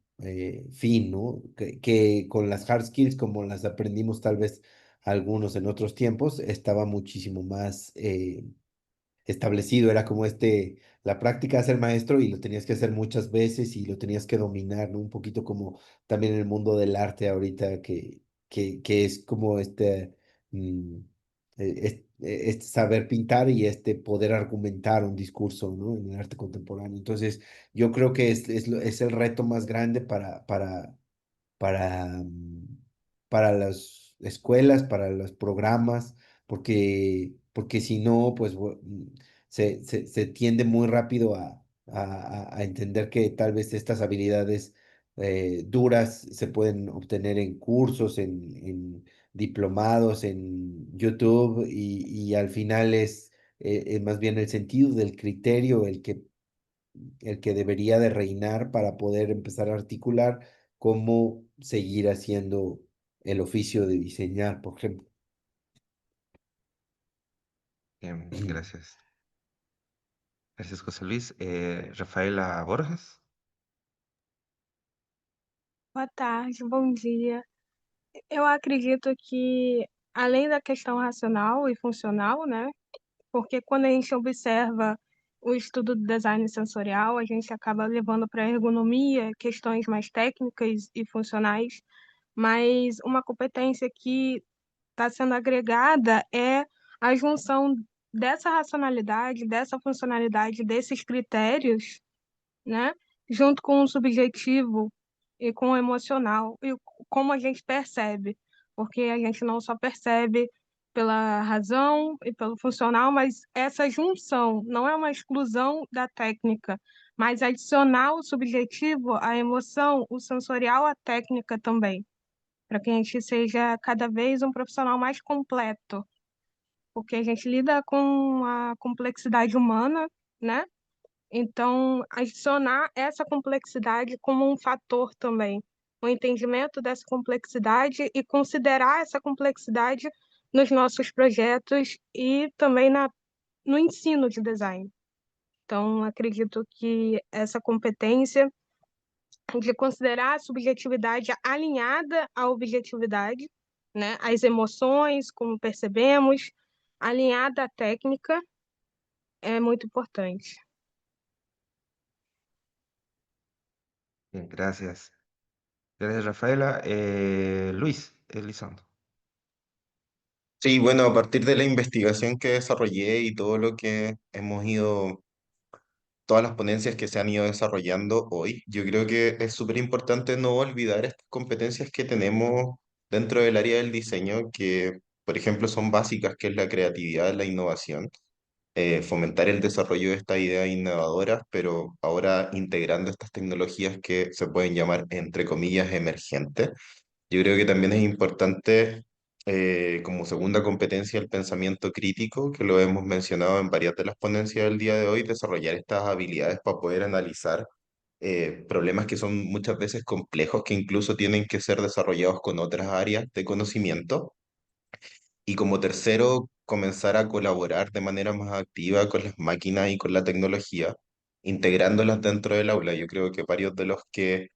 fin, ¿no? Que con las hard skills, como las aprendimos tal vez algunos en otros tiempos, estaba muchísimo más establecido, era como la práctica de ser maestro y lo tenías que hacer muchas veces y lo tenías que dominar, ¿no? Un poquito como también en el mundo del arte ahorita, que es como mm, este saber pintar y este poder argumentar un discurso, ¿no? En el arte contemporáneo. Entonces, yo creo que es el reto más grande para, mm, para las escuelas, para los programas, porque si no, pues se tiende muy rápido a entender que tal vez estas habilidades duras se pueden obtener en cursos, en diplomados, en YouTube, y al final es más bien el sentido del criterio el que debería de reinar para poder empezar a articular cómo seguir haciendo el oficio de diseñar, por ejemplo. Bien, gracias. Gracias, José Luis. Rafaela Borges. Boa tarde, bom dia. Eu acredito que, além da questão racional e funcional, né? Porque quando a gente observa o estudo do design sensorial, a gente acaba levando para a ergonomia questões mais técnicas e funcionais, mas uma competência que está sendo agregada é a junção dessa racionalidade, dessa funcionalidade, desses critérios, né, junto com o subjetivo e com o emocional, e como a gente percebe, porque a gente não só percebe pela razão e pelo funcional, mas essa junção não é uma exclusão da técnica, mas adicionar o subjetivo, a emoção, o sensorial à técnica também, para que a gente seja cada vez um profissional mais completo, porque a gente lida com a complexidade humana, né? Então, adicionar essa complexidade como um fator também, o entendimento dessa complexidade e considerar essa complexidade nos nossos projetos e também no ensino de design. Então, acredito que essa competência de considerar a subjetividade alinhada à objetividade, né, as emoções, como percebemos, alinhada à técnica, é muito importante. Bien, gracias. Gracias, Rafaela. Luis Elizondo. Sí, bueno, a partir de la investigación que desarrollé y todo lo que hemos ido, todas las ponencias que se han ido desarrollando hoy, yo creo que es súper importante no olvidar estas competencias que tenemos dentro del área del diseño, que, por ejemplo, son básicas, que es la creatividad, la innovación, fomentar el desarrollo de estas ideas innovadoras, pero ahora integrando estas tecnologías que se pueden llamar, entre comillas, emergentes. Yo creo que también es importante, como segunda competencia, el pensamiento crítico, que lo hemos mencionado en varias de las ponencias del día de hoy, desarrollar estas habilidades para poder analizar problemas que son muchas veces complejos, que incluso tienen que ser desarrollados con otras áreas de conocimiento. Y como tercero, comenzar a colaborar de manera más activa con las máquinas y con la tecnología, integrándolas dentro del aula. Yo creo que varios de los que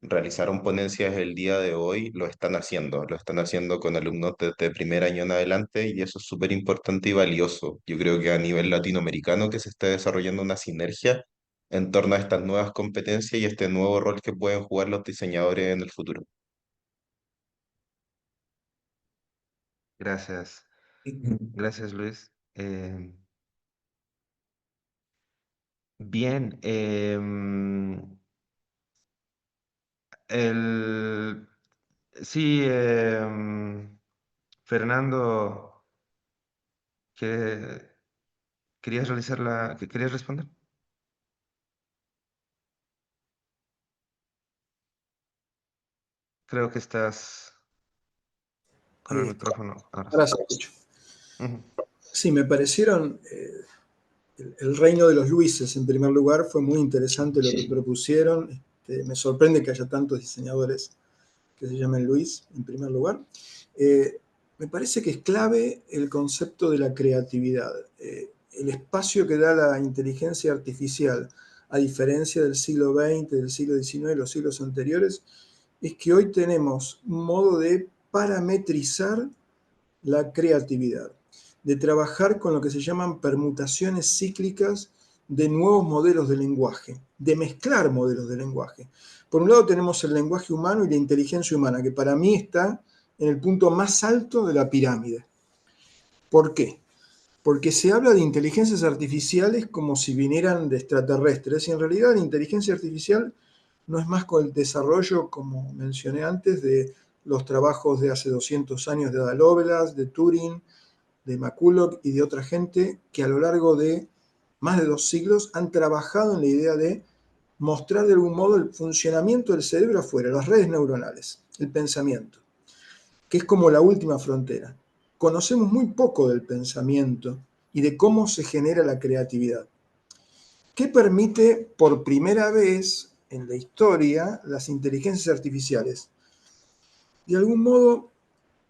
realizaron ponencias el día de hoy lo están haciendo con alumnos desde primer año en adelante y eso es súper importante y valioso. Yo creo que a nivel latinoamericano que se está desarrollando una sinergia en torno a estas nuevas competencias y este nuevo rol que pueden jugar los diseñadores en el futuro. Gracias. Gracias, Luis. Bien. El, sí, Fernando, ¿qué- ¿querías querías responder? Creo que estás con el micrófono. Ahora sí. Ahora se escucha. Ujú. Sí, me parecieron el reino de los Luises, en primer lugar, fue muy interesante lo que propusieron. Me sorprende que haya tantos diseñadores que se llamen Luis, en primer lugar. Me parece que es clave el concepto de la creatividad. El espacio que da la inteligencia artificial, a diferencia del siglo XX, del siglo XIX, los siglos anteriores, es que hoy tenemos un modo de parametrizar la creatividad, de trabajar con lo que se llaman permutaciones cíclicas de nuevos modelos de lenguaje, de mezclar modelos de lenguaje. Por un lado tenemos el lenguaje humano y la inteligencia humana, que para mí está en el punto más alto de la pirámide. ¿Por qué? Porque se habla de inteligencias artificiales como si vinieran de extraterrestres, y en realidad la inteligencia artificial no es más con el desarrollo, como mencioné antes, de los trabajos de hace 200 años de Ada Lovelace, de Turing, de McCulloch y de otra gente que a lo largo de más de 2 siglos han trabajado en la idea de mostrar de algún modo el funcionamiento del cerebro afuera, las redes neuronales, el pensamiento, que es como la última frontera. Conocemos muy poco del pensamiento y de cómo se genera la creatividad. ¿Qué permite por primera vez en la historia las inteligencias artificiales? De algún modo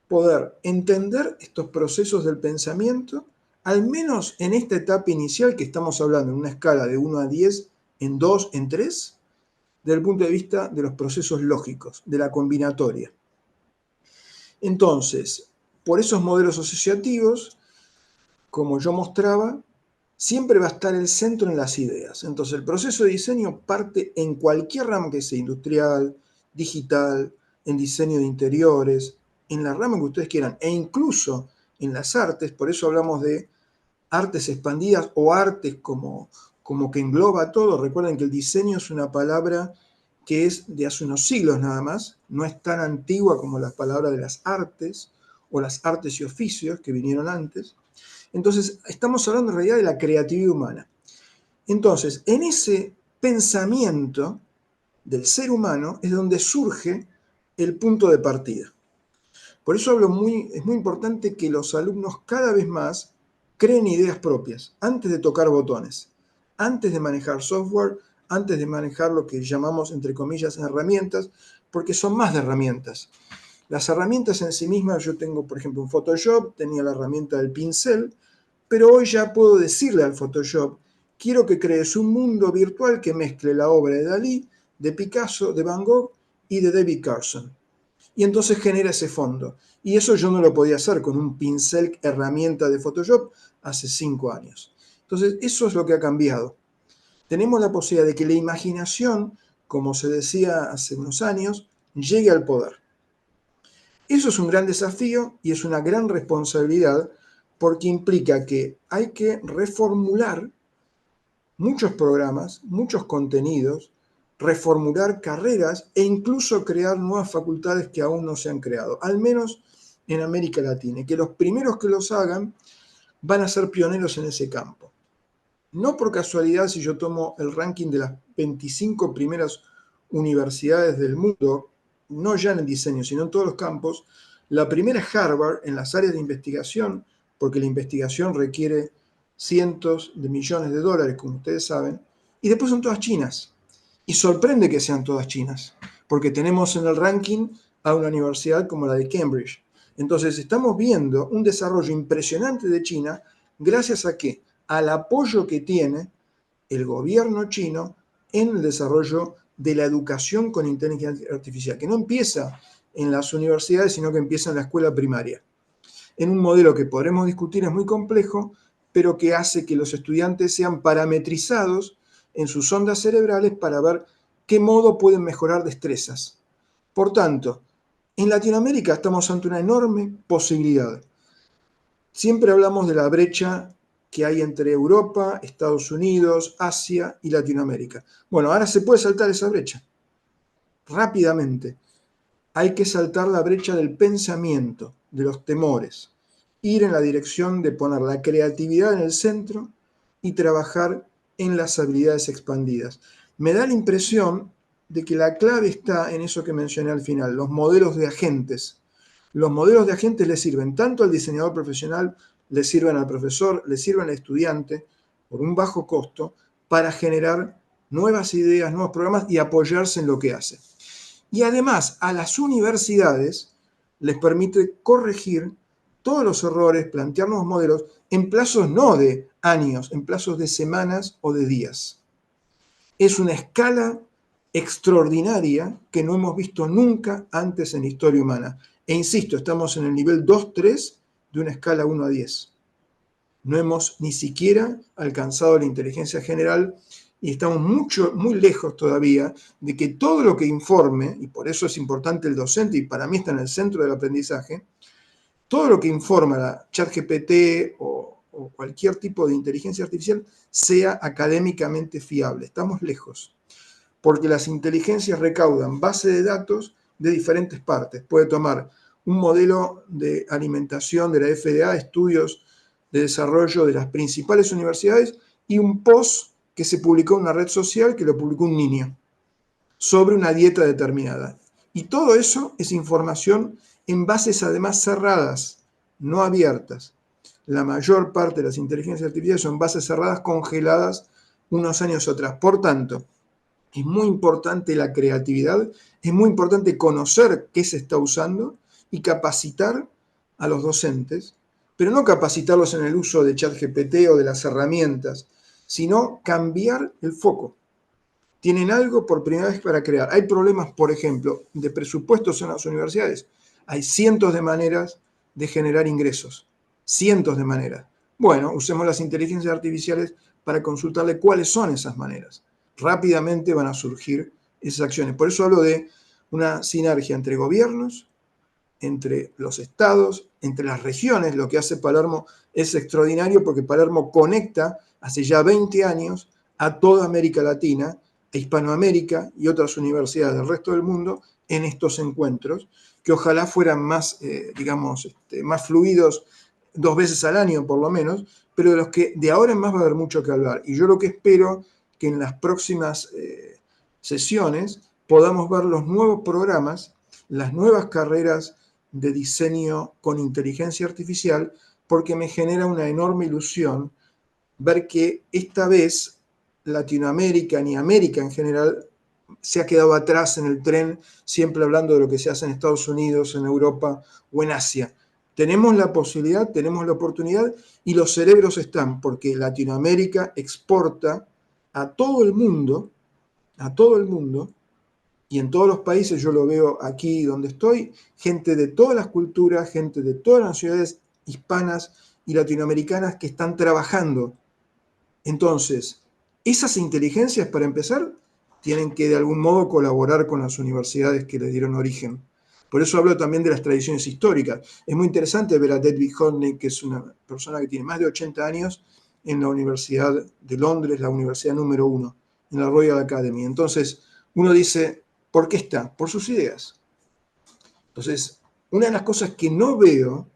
poder entender estos procesos del pensamiento, al menos en esta etapa inicial que estamos hablando, en una escala de 1 a 10, en 2, en 3, desde el punto de vista de los procesos lógicos, de la combinatoria. Entonces, por esos modelos asociativos, como yo mostraba, siempre va a estar el centro en las ideas. Entonces, el proceso de diseño parte en cualquier rama que sea, industrial, digital, en diseño de interiores, en la rama que ustedes quieran, e incluso en las artes. Por eso hablamos de artes expandidas o artes como que engloba todo. Recuerden que el diseño es una palabra que es de hace unos siglos nada más, no es tan antigua como las palabras de las artes o las artes y oficios que vinieron antes. Entonces, estamos hablando en realidad de la creatividad humana. Entonces, en ese pensamiento del ser humano es donde surge el punto de partida. Por eso es muy importante que los alumnos cada vez más creen ideas propias, antes de tocar botones, antes de manejar software, antes de manejar lo que llamamos, entre comillas, herramientas, porque son más de herramientas. Las herramientas en sí mismas, yo tengo, por ejemplo, un Photoshop, tenía la herramienta del pincel, pero hoy ya puedo decirle al Photoshop, quiero que crees un mundo virtual que mezcle la obra de Dalí, de Picasso, de Van Gogh y de David Carson. Y entonces genera ese fondo. Y eso yo no lo podía hacer con un pincel herramienta de Photoshop hace 5 años. Entonces, eso es lo que ha cambiado. Tenemos la posibilidad de que la imaginación, como se decía hace unos años, llegue al poder. Eso es un gran desafío y es una gran responsabilidad porque implica que hay que reformular muchos programas, muchos contenidos, reformular carreras e incluso crear nuevas facultades que aún no se han creado, al menos en América Latina, y que los primeros que los hagan van a ser pioneros en ese campo. No por casualidad, si yo tomo el ranking de las 25 primeras universidades del mundo, no ya en el diseño, sino en todos los campos, la primera es Harvard en las áreas de investigación, porque la investigación requiere cientos de millones de dólares, como ustedes saben, y después son todas chinas. Y sorprende que sean todas chinas, porque tenemos en el ranking a una universidad como la de Cambridge. Entonces estamos viendo un desarrollo impresionante de China, gracias a qué? Al apoyo que tiene el gobierno chino en el desarrollo de la educación con inteligencia artificial, que no empieza en las universidades, sino que empieza en la escuela primaria. En un modelo que podremos discutir, es muy complejo, pero que hace que los estudiantes sean parametrizados en sus ondas cerebrales para ver qué modo pueden mejorar destrezas. Por tanto, en Latinoamérica estamos ante una enorme posibilidad. Siempre hablamos de la brecha que hay entre Europa, Estados Unidos, Asia y Latinoamérica. Bueno, ahora se puede saltar esa brecha rápidamente. Hay que saltar la brecha del pensamiento, de los temores, ir en la dirección de poner la creatividad en el centro y trabajar en las habilidades expandidas. Me da la impresión de que la clave está en eso que mencioné al final, los modelos de agentes. Los modelos de agentes le sirven tanto al diseñador profesional, le sirven al profesor, le sirven al estudiante, por un bajo costo, para generar nuevas ideas, nuevos programas y apoyarse en lo que hace. Y además a las universidades les permite corregir todos los errores, plantear nuevos modelos en plazos no de años, en plazos de semanas o de días. Es una escala extraordinaria que no hemos visto nunca antes en la historia humana. E insisto, estamos en el nivel 2-3 de una escala 1 a 10. No hemos ni siquiera alcanzado la inteligencia general y estamos muy lejos todavía de que todo lo que informe, y por eso es importante el docente, y para mí está en el centro del aprendizaje, todo lo que informa la ChatGPT o cualquier tipo de inteligencia artificial sea académicamente fiable. Estamos lejos, porque las inteligencias recaudan base de datos de diferentes partes. Puede tomar un modelo de alimentación de la FDA, estudios de desarrollo de las principales universidades y un post que se publicó en una red social que lo publicó un niño sobre una dieta determinada. Y todo eso es información en bases además cerradas, no abiertas. La mayor parte de las inteligencias artificiales son bases cerradas congeladas unos años atrás. Por tanto, es muy importante la creatividad, es muy importante conocer qué se está usando y capacitar a los docentes, pero no capacitarlos en el uso de ChatGPT o de las herramientas, sino cambiar el foco. Tienen algo por primera vez para crear. Hay problemas, por ejemplo, de presupuestos en las universidades. Hay cientos de maneras de generar ingresos. Cientos de maneras. Bueno, usemos las inteligencias artificiales para consultarle cuáles son esas maneras. Rápidamente van a surgir esas acciones. Por eso hablo de una sinergia entre gobiernos, entre los estados, entre las regiones. Lo que hace Palermo es extraordinario porque Palermo conecta hace ya 20 años a toda América Latina, a Hispanoamérica y otras universidades del resto del mundo en estos encuentros, que ojalá fueran más, más fluidos 2 veces al año por lo menos, pero de los que de ahora en más va a haber mucho que hablar. Y yo lo que espero que en las próximas sesiones podamos ver los nuevos programas, las nuevas carreras de diseño con inteligencia artificial, porque me genera una enorme ilusión ver que esta vez Latinoamérica ni América en general se ha quedado atrás en el tren, siempre hablando de lo que se hace en Estados Unidos, en Europa o en Asia. Tenemos la posibilidad, tenemos la oportunidad y los cerebros están, porque Latinoamérica exporta a todo el mundo, y en todos los países, yo lo veo aquí donde estoy, gente de todas las culturas, gente de todas las ciudades hispanas y latinoamericanas que están trabajando. Entonces, esas inteligencias, para empezar, tienen que de algún modo colaborar con las universidades que le dieron origen. Por eso hablo también de las tradiciones históricas. Es muy interesante ver a David Hodney, que es una persona que tiene más de 80 años en la Universidad de Londres, la universidad número 1, en la Royal Academy. Entonces, uno dice, ¿por qué está? Por sus ideas. Entonces, una de las cosas que no veo,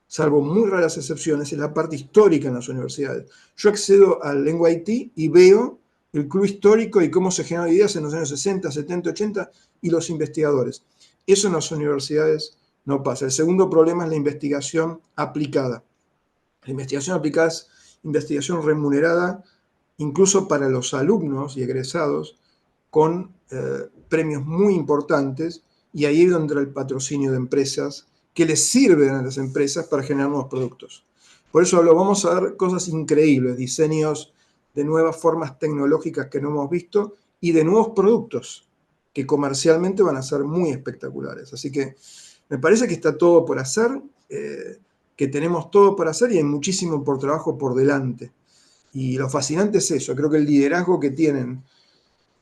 salvo muy raras excepciones, es la parte histórica en las universidades. Yo accedo al NYT y veo el club histórico y cómo se generan ideas en los años 60, 70, 80 y los investigadores. Eso en las universidades no pasa. El segundo problema es la investigación aplicada. La investigación aplicada es investigación remunerada, incluso para los alumnos y egresados, con premios muy importantes, y ahí es donde entra el patrocinio de empresas que les sirven a las empresas para generar nuevos productos. Por eso vamos a ver cosas increíbles, diseños de nuevas formas tecnológicas que no hemos visto y de nuevos productos que comercialmente van a ser muy espectaculares. Así que me parece que está todo por hacer, que tenemos todo por hacer y hay muchísimo por trabajo por delante. Y lo fascinante es eso, creo que el liderazgo que tienen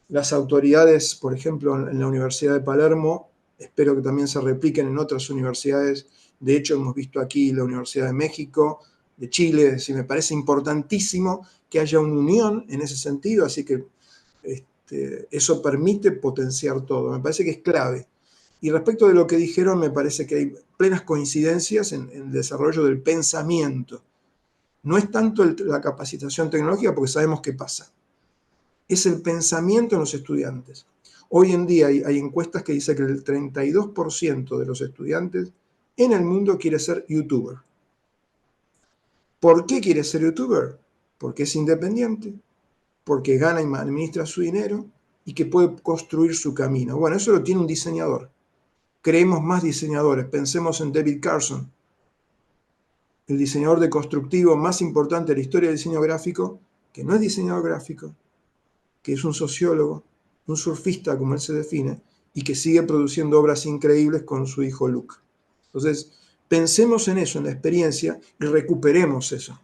las autoridades, por ejemplo, en la Universidad de Palermo, espero que también se repliquen en otras universidades. De hecho, hemos visto aquí la Universidad de México, de Chile, es decir, me parece importantísimo que haya una unión en ese sentido, así que eso permite potenciar todo. Me parece que es clave. Y respecto de lo que dijeron, me parece que hay plenas coincidencias en el desarrollo del pensamiento. No es tanto la capacitación tecnológica, porque sabemos qué pasa. Es el pensamiento en los estudiantes. Hoy en día hay encuestas que dicen que el 32% de los estudiantes en el mundo quiere ser youtuber. ¿Por qué quiere ser youtuber? Porque es independiente, porque gana y administra su dinero y que puede construir su camino. Bueno, eso lo tiene un diseñador. Creemos más diseñadores. Pensemos en David Carson, el diseñador de constructivo más importante de la historia del diseño gráfico, que no es diseñador gráfico, que es un sociólogo, un surfista, como él se define, y que sigue produciendo obras increíbles con su hijo Luke. Entonces, pensemos en eso, en la experiencia, y recuperemos eso.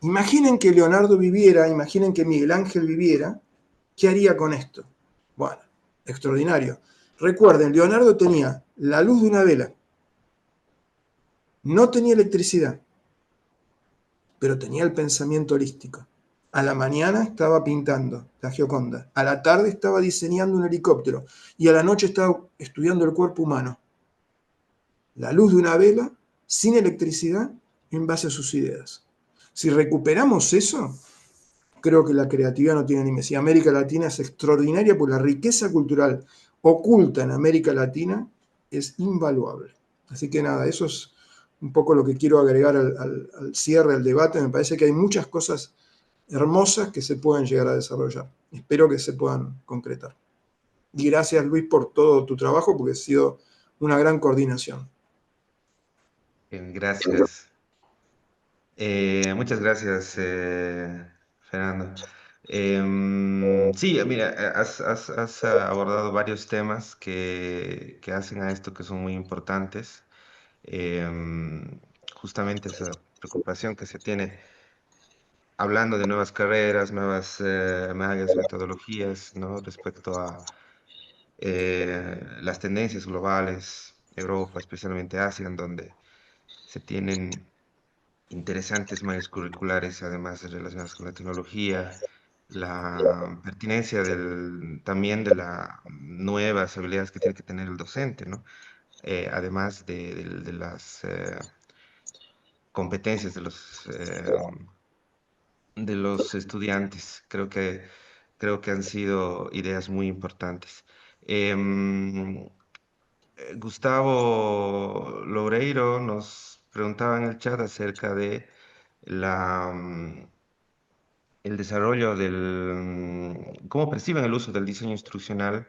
Imaginen que Leonardo viviera, imaginen que Miguel Ángel viviera, ¿qué haría con esto? Bueno, extraordinario. Recuerden, Leonardo tenía la luz de una vela, no tenía electricidad, pero tenía el pensamiento holístico. A la mañana estaba pintando la Gioconda, a la tarde estaba diseñando un helicóptero y a la noche estaba estudiando el cuerpo humano. La luz de una vela, sin electricidad, en base a sus ideas. Si recuperamos eso, creo que la creatividad no tiene límites. Y América Latina es extraordinaria porque la riqueza cultural oculta en América Latina es invaluable. Así que nada, eso es un poco lo que quiero agregar al cierre, al debate. Me parece que hay muchas cosas hermosas que se pueden llegar a desarrollar. Espero que se puedan concretar. Y gracias, Luis, por todo tu trabajo, porque ha sido una gran coordinación. Bien, gracias. Muchas gracias, Fernando. Sí, mira, has abordado varios temas que hacen a esto que son muy importantes. Em, Justamente esa preocupación que se tiene hablando de nuevas carreras, nuevas áreas, metodologías, ¿no? Respecto a las tendencias globales, Europa, especialmente Asia, en donde se tienen interesantes mallas curriculares, además relacionadas con la tecnología, la pertinencia también de las nuevas habilidades que tiene que tener el docente, ¿no? Además de las competencias de los estudiantes. Creo que han sido ideas muy importantes. Em, Gustavo Loureiro nos preguntaba en el chat acerca de el desarrollo cómo perciben el uso del diseño instruccional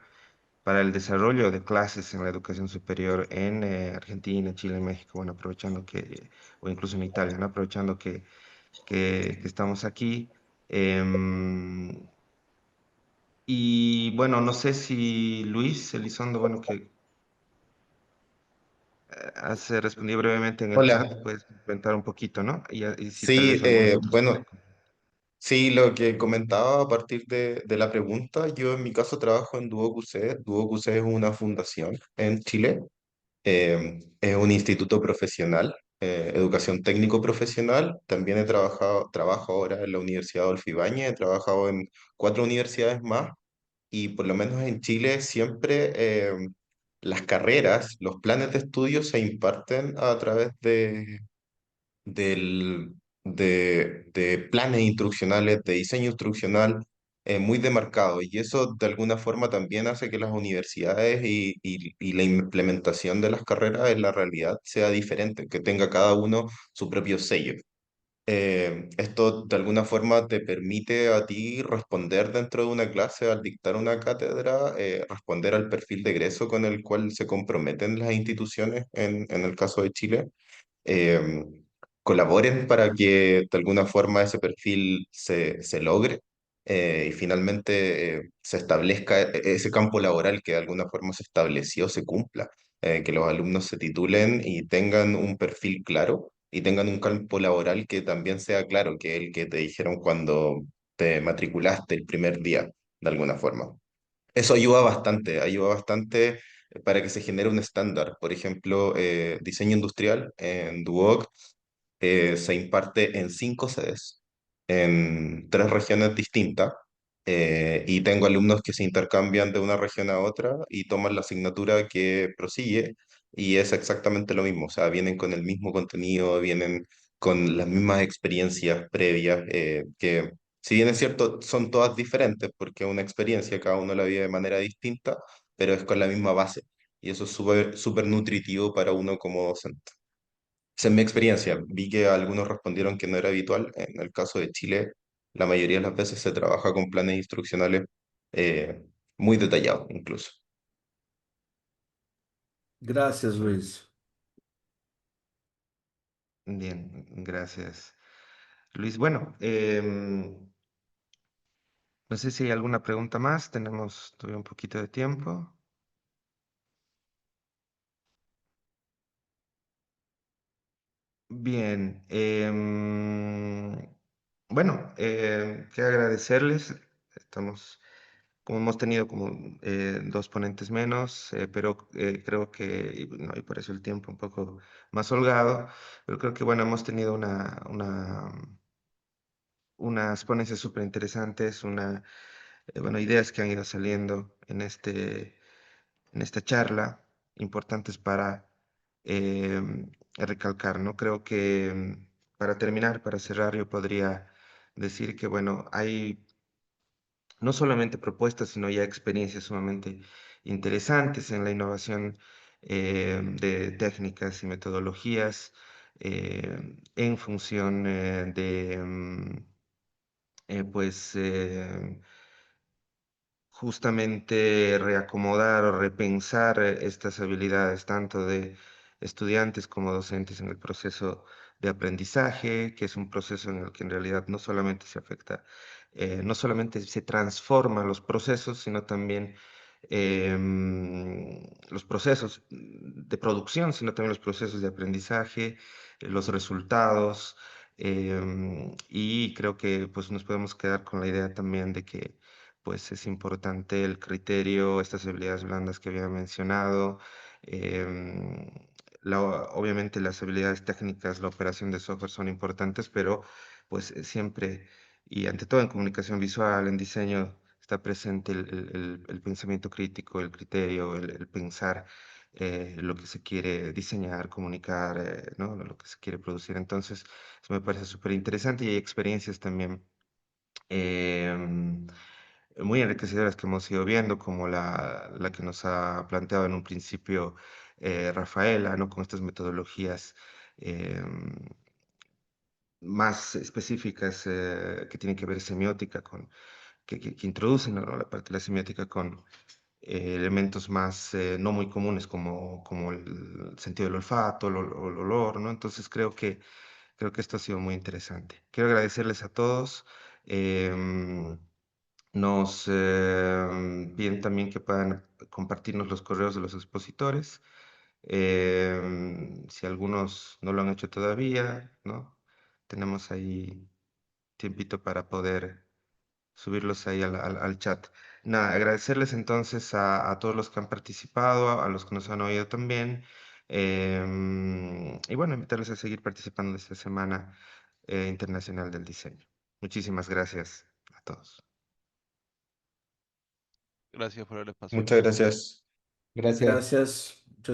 para el desarrollo de clases en la educación superior en Argentina, Chile, México, bueno, aprovechando que, o incluso en Italia, ¿no? Aprovechando que estamos aquí. Em, y bueno, no sé si Luis Elizondo, bueno, que has respondido brevemente en el chat, Hola. puedes comentar un poquito, ¿no? Y si tal Sí, vez algunos otros. bueno, sí, lo que comentaba a partir de la pregunta, yo en mi caso trabajo en Duoc-UC. Duoc-UC es una fundación en Chile, es un instituto profesional, educación técnico profesional. También trabajo ahora en la Universidad Adolfo Ibáñez, he trabajado en 4 universidades más y por lo menos en Chile siempre las carreras, los planes de estudio se imparten a través del, de planes instruccionales, de diseño instruccional muy demarcado. Y eso de alguna forma también hace que las universidades y la implementación de las carreras en la realidad sea diferente, que tenga cada uno su propio sello. Esto de alguna forma te permite a ti responder dentro de una clase al dictar una cátedra, responder al perfil de egreso con el cual se comprometen las instituciones en el caso de Chile, eh, colaboren para que de alguna forma ese perfil se logre y finalmente se establezca ese campo laboral que de alguna forma se estableció, se cumpla, que los alumnos se titulen y tengan un perfil claro y tengan un campo laboral que también sea claro, que el que te dijeron cuando te matriculaste el primer día, de alguna forma. Eso ayuda bastante para que se genere un estándar. Por ejemplo, diseño industrial en Duoc se imparte en 5 sedes, en 3 regiones distintas, y tengo alumnos que se intercambian de una región a otra y toman la asignatura que prosigue y es exactamente lo mismo, o sea, vienen con el mismo contenido, vienen con las mismas experiencias previas, que si bien es cierto, son todas diferentes porque es una experiencia, cada uno la vive de manera distinta, pero es con la misma base y eso es súper súper nutritivo para uno como docente. Esa es mi experiencia. Vi que algunos respondieron que no era habitual. En el caso de Chile, la mayoría de las veces se trabaja con planes instruccionales eh, muy detallados incluso. Gracias, Luis. Bien, gracias. Luis, bueno, no sé si hay alguna pregunta más. Tenemos todavía un poquito de tiempo. Bien, bueno, quiero agradecerles. Estamos, como hemos tenido como dos ponentes menos, pero creo que, y, no, y por eso el tiempo un poco más holgado, pero creo que, bueno, hemos tenido unas ponencias súper interesantes, bueno, ideas que han ido saliendo en esta charla, importantes para recalcar, ¿no? Creo que para terminar, para cerrar, yo podría decir que, bueno, hay no solamente propuestas, sino ya experiencias sumamente interesantes en la innovación de técnicas y metodologías en función pues, justamente reacomodar o repensar estas habilidades tanto de estudiantes como docentes en el proceso de aprendizaje, que es un proceso en el que en realidad no solamente se afecta, no solamente se transforman los procesos, sino también los procesos de producción, sino también los procesos de aprendizaje, los resultados. Y creo que pues nos podemos quedar con la idea también de que pues es importante el criterio, estas habilidades blandas que había mencionado, em, obviamente las habilidades técnicas, la operación de software son importantes, pero pues siempre y ante todo en comunicación visual, en diseño, está presente el pensamiento crítico, el criterio, el pensar lo que se quiere diseñar, comunicar, ¿no? Lo que se quiere producir. Entonces, eso me parece súper interesante y hay experiencias también em, muy enriquecedoras que hemos ido viendo, como la que nos ha planteado en un principio Rafaela, ¿no? Con estas metodologías más específicas que tienen que ver semiótica, que introducen, ¿no? La parte de la semiótica elementos más no muy comunes como el sentido del olfato, el olor, ¿no? Entonces creo que esto ha sido muy interesante. Quiero agradecerles a todos. Nos piden también que puedan compartirnos los correos de los expositores. Si algunos no lo han hecho todavía, ¿no? Tenemos ahí tiempito para poder subirlos ahí al chat. Nada, agradecerles entonces a todos los que han participado, a los que nos han oído también. Y bueno, invitarles a seguir participando de esta Semana Internacional del Diseño. Muchísimas gracias a todos. Gracias por el espacio. Muchas gracias. Gracias. Gracias. Muchas